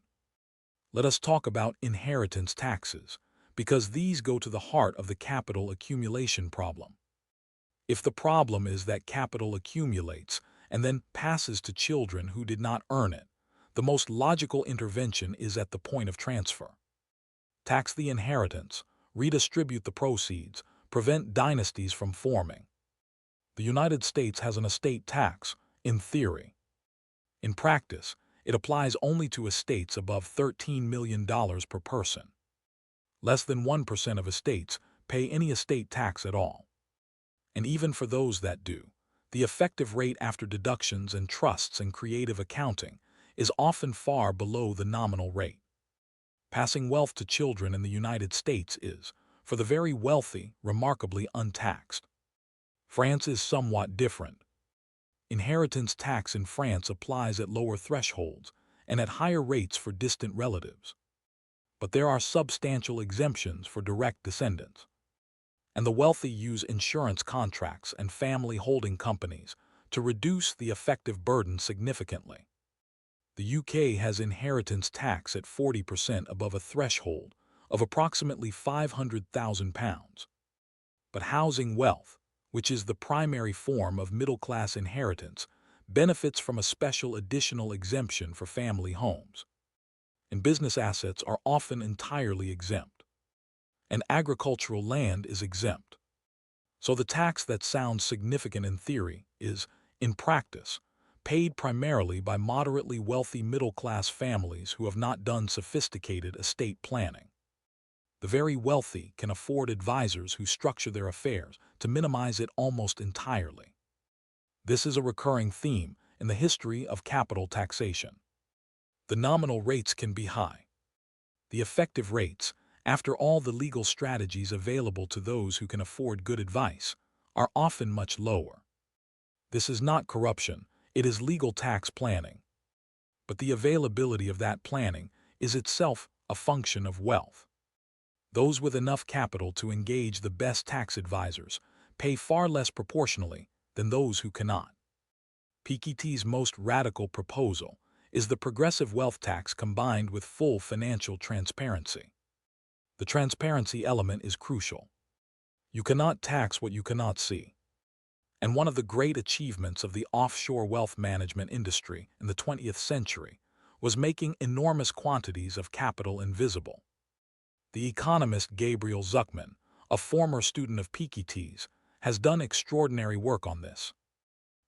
Let us talk about inheritance taxes, because these go to the heart of the capital accumulation problem. If the problem is that capital accumulates and then passes to children who did not earn it, the most logical intervention is at the point of transfer. Tax the inheritance, redistribute the proceeds, prevent dynasties from forming. The United States has an estate tax, in theory. In practice, it applies only to estates above $13 million per person. Less than 1% of estates pay any estate tax at all. And even for those that do, the effective rate after deductions and trusts and creative accounting is often far below the nominal rate. Passing wealth to children in the United States is, for the very wealthy, remarkably untaxed. France is somewhat different. Inheritance tax in France applies at lower thresholds and at higher rates for distant relatives. But there are substantial exemptions for direct descendants. And the wealthy use insurance contracts and family holding companies to reduce the effective burden significantly. The UK has inheritance tax at 40% above a threshold of approximately £500,000. But housing wealth, which is the primary form of middle-class inheritance, benefits from a special additional exemption for family homes. And business assets are often entirely exempt. And agricultural land is exempt. So the tax that sounds significant in theory is, in practice, paid primarily by moderately wealthy middle-class families who have not done sophisticated estate planning. The very wealthy can afford advisors who structure their affairs to minimize it almost entirely. This is a recurring theme in the history of capital taxation. The nominal rates can be high. The effective rates, after all the legal strategies available to those who can afford good advice, are often much lower. This is not corruption, it is legal tax planning. But the availability of that planning is itself a function of wealth. Those with enough capital to engage the best tax advisors pay far less proportionally than those who cannot. Piketty's most radical proposal is the progressive wealth tax combined with full financial transparency. The transparency element is crucial. You cannot tax what you cannot see. And one of the great achievements of the offshore wealth management industry in the 20th century was making enormous quantities of capital invisible. The economist Gabriel Zuckman, a former student of Piketty's, has done extraordinary work on this.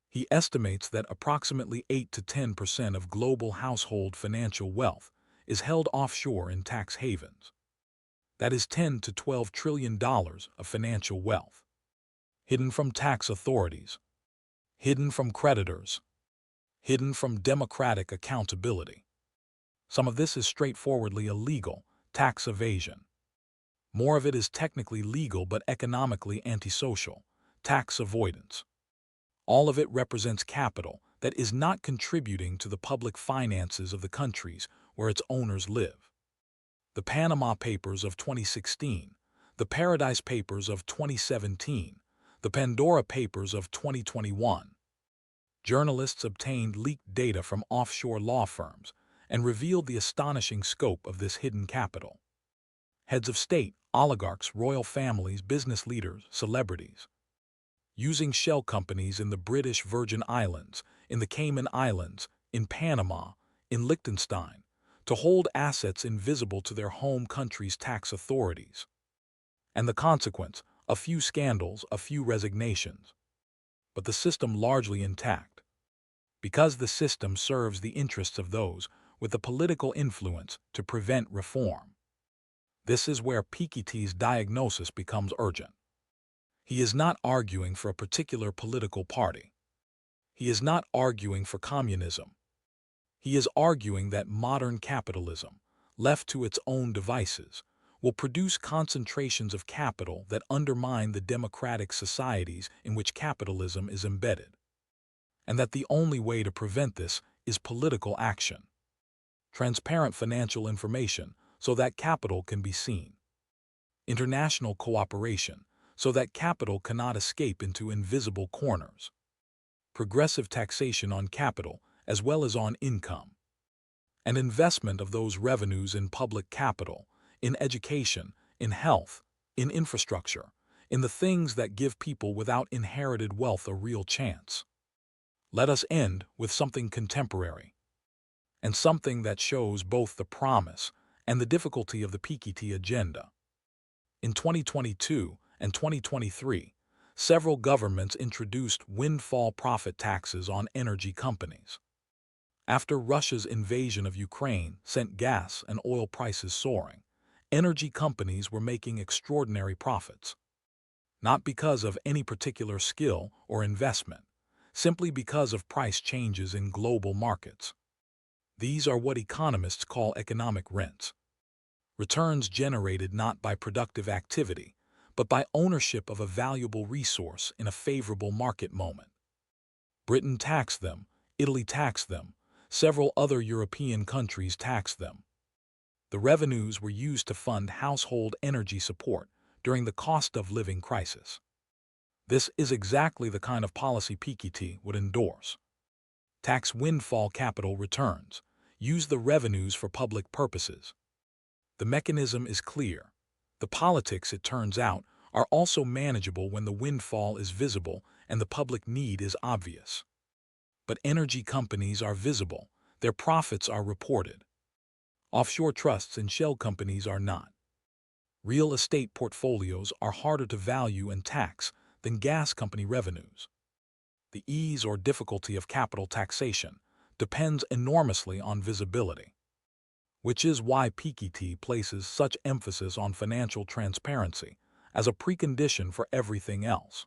He estimates that approximately 8 to 10% of global household financial wealth is held offshore in tax havens. That is $10 to $12 trillion of financial wealth. Hidden from tax authorities, hidden from creditors, hidden from democratic accountability. Some of this is straightforwardly illegal, tax evasion. More of it is technically legal but economically antisocial, tax avoidance. All of it represents capital that is not contributing to the public finances of the countries where its owners live. The Panama Papers of 2016, the Paradise Papers of 2017, the Pandora Papers of 2021. Journalists obtained leaked data from offshore law firms and revealed the astonishing scope of this hidden capital. Heads of state, oligarchs, royal families, business leaders, celebrities. Using shell companies in the British Virgin Islands, in the Cayman Islands, in Panama, in Liechtenstein, to hold assets invisible to their home country's tax authorities. And the consequence, a few scandals, a few resignations. But the system largely intact. Because the system serves the interests of those with the political influence to prevent reform. This is where Piketty's diagnosis becomes urgent. He is not arguing for a particular political party. He is not arguing for communism. He is arguing that modern capitalism, left to its own devices, will produce concentrations of capital that undermine the democratic societies in which capitalism is embedded. And that the only way to prevent this is political action. Transparent financial information so that capital can be seen. International cooperation so that capital cannot escape into invisible corners. Progressive taxation on capital as well as on income. And investment of those revenues in public capital, in education, in health, in infrastructure, in the things that give people without inherited wealth a real chance. Let us end with something contemporary, and something that shows both the promise and the difficulty of the Piketty agenda. In 2022 and 2023, several governments introduced windfall profit taxes on energy companies. After Russia's invasion of Ukraine sent gas and oil prices soaring, energy companies were making extraordinary profits. Not because of any particular skill or investment, simply because of price changes in global markets. These are what economists call economic rents. Returns generated not by productive activity, but by ownership of a valuable resource in a favorable market moment. Britain taxed them, Italy taxed them, several other European countries taxed them. The revenues were used to fund household energy support during the cost of living crisis. This is exactly the kind of policy Piketty would endorse. Tax windfall capital returns. Use the revenues for public purposes. The mechanism is clear. The politics, it turns out, are also manageable when the windfall is visible and the public need is obvious. But energy companies are visible. Their profits are reported. Offshore trusts and shell companies are not. Real estate portfolios are harder to value and tax than gas company revenues. The ease or difficulty of capital taxation depends enormously on visibility, which is why Piketty places such emphasis on financial transparency as a precondition for everything else.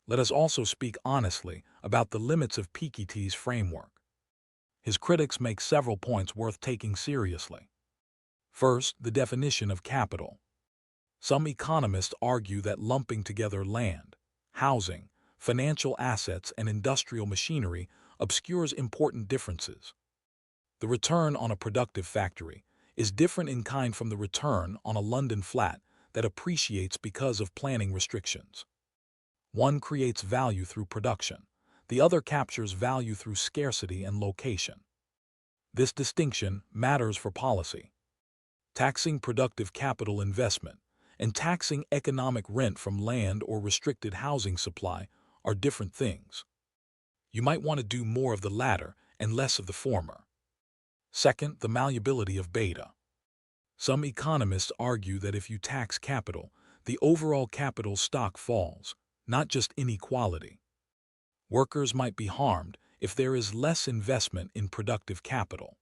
Let us also speak honestly about the limits of Piketty's framework. His critics make several points worth taking seriously. First, the definition of capital. Some economists argue that lumping together land, housing, financial assets, and industrial machinery obscures important differences. The return on a productive factory is different in kind from the return on a London flat that appreciates because of planning restrictions. One creates value through production. The other captures value through scarcity and location. This distinction matters for policy. Taxing productive capital investment and taxing economic rent from land or restricted housing supply are different things. You might want to do more of the latter and less of the former. Second, the malleability of beta. Some economists argue that if you tax capital, the overall capital stock falls, not just inequality. Workers might be harmed if there is less investment in productive capital.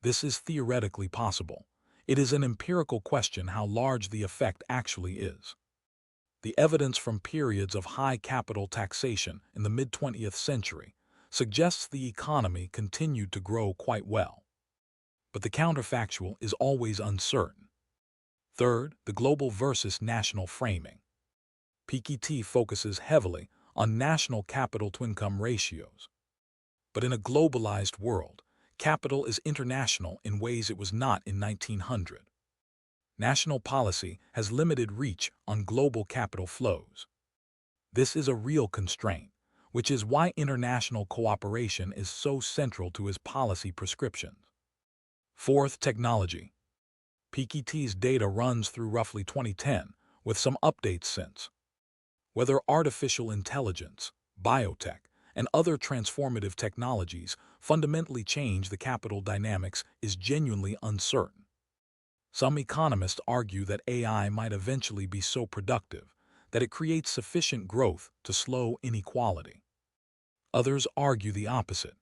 This is theoretically possible. It is an empirical question how large the effect actually is. The evidence from periods of high capital taxation in the mid-20th century suggests the economy continued to grow quite well. But the counterfactual is always uncertain. Third, the global versus national framing. Piketty focuses heavily on national capital-to-income ratios. But in a globalized world, capital is international in ways it was not in 1900. National policy has limited reach on global capital flows. This is a real constraint, which is why international cooperation is so central to his policy prescriptions. Fourth, technology. Piketty's data runs through roughly 2010, with some updates since. Whether artificial intelligence, biotech, and other transformative technologies fundamentally change the capital dynamics is genuinely uncertain. Some economists argue that AI might eventually be so productive that it creates sufficient growth to slow inequality. Others argue the opposite.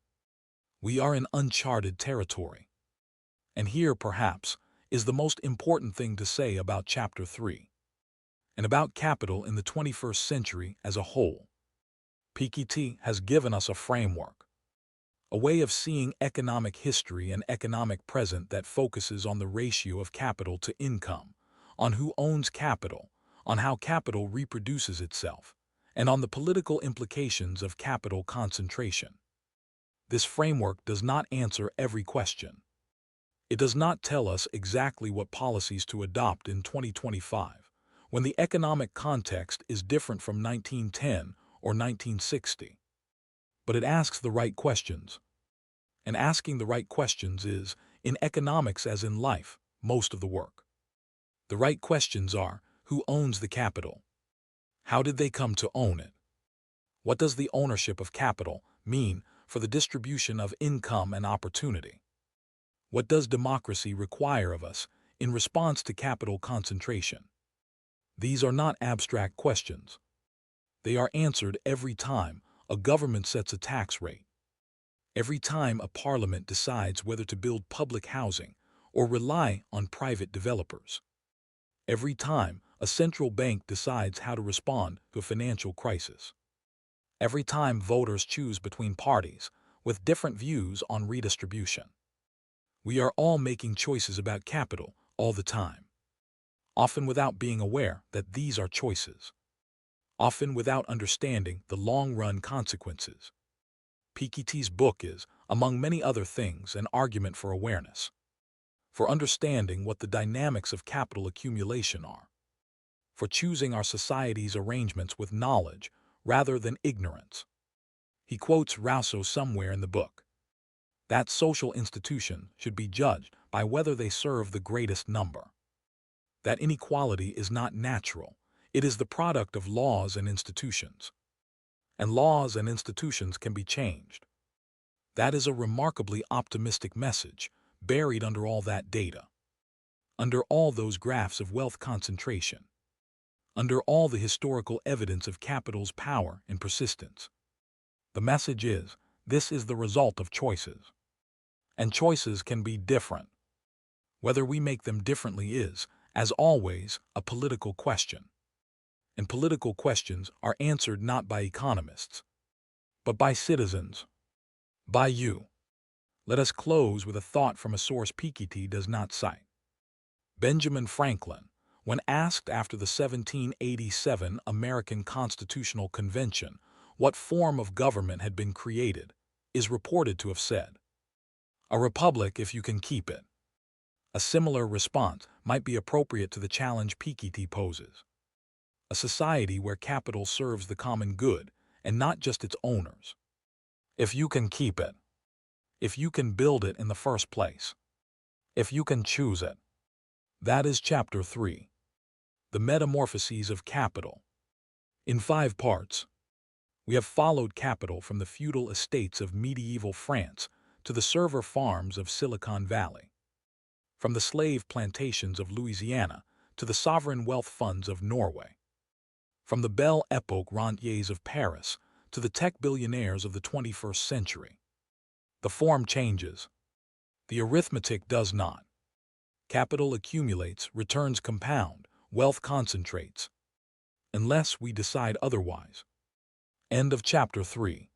We are in uncharted territory. And here, perhaps, is the most important thing to say about Chapter 3, and about capital in the 21st century as a whole. Piketty has given us a framework, a way of seeing economic history and economic present that focuses on the ratio of capital to income, on who owns capital, on how capital reproduces itself, and on the political implications of capital concentration. This framework does not answer every question. It does not tell us exactly what policies to adopt in 2025, when the economic context is different from 1910 or 1960. But it asks the right questions. And asking the right questions is, in economics as in life, most of the work. The right questions are, who owns the capital? How did they come to own it? What does the ownership of capital mean for the distribution of income and opportunity? What does democracy require of us in response to capital concentration? These are not abstract questions. They are answered every time a government sets a tax rate, every time a parliament decides whether to build public housing or rely on private developers, every time a central bank decides how to respond to a financial crisis, every time voters choose between parties, with different views on redistribution. We are all making choices about capital all the time, often without being aware that these are choices, often without understanding the long-run consequences. Piketty's book is, among many other things, an argument for awareness, for understanding what the dynamics of capital accumulation are, for choosing our society's arrangements with knowledge rather than ignorance. He quotes Rousseau somewhere in the book, that social institutions should be judged by whether they serve the greatest number, that inequality is not natural, it is the product of laws and institutions, and laws and institutions can be changed. That is a remarkably optimistic message, buried under all that data, under all those graphs of wealth concentration, under all the historical evidence of capital's power and persistence. The message is, this is the result of choices. And choices can be different. Whether we make them differently is, as always, a political question. And political questions are answered not by economists, but by citizens, by you. Let us close with a thought from a source Piketty does not cite. Benjamin Franklin, when asked after the 1787 American Constitutional Convention what form of government had been created, is reported to have said, "A republic if you can keep it." A similar response might be appropriate to the challenge Piketty poses. A society where capital serves the common good and not just its owners. If you can keep it. If you can build it in the first place. If you can choose it. That is Chapter 3. The Metamorphoses of Capital. In 5 parts, we have followed capital from the feudal estates of medieval France to the server farms of Silicon Valley, from the slave plantations of Louisiana to the sovereign wealth funds of Norway, from the Belle Epoque rentiers of Paris to the tech billionaires of the 21st century. The form changes. The arithmetic does not. Capital accumulates, returns compound, wealth concentrates, unless we decide otherwise. End of Chapter 3.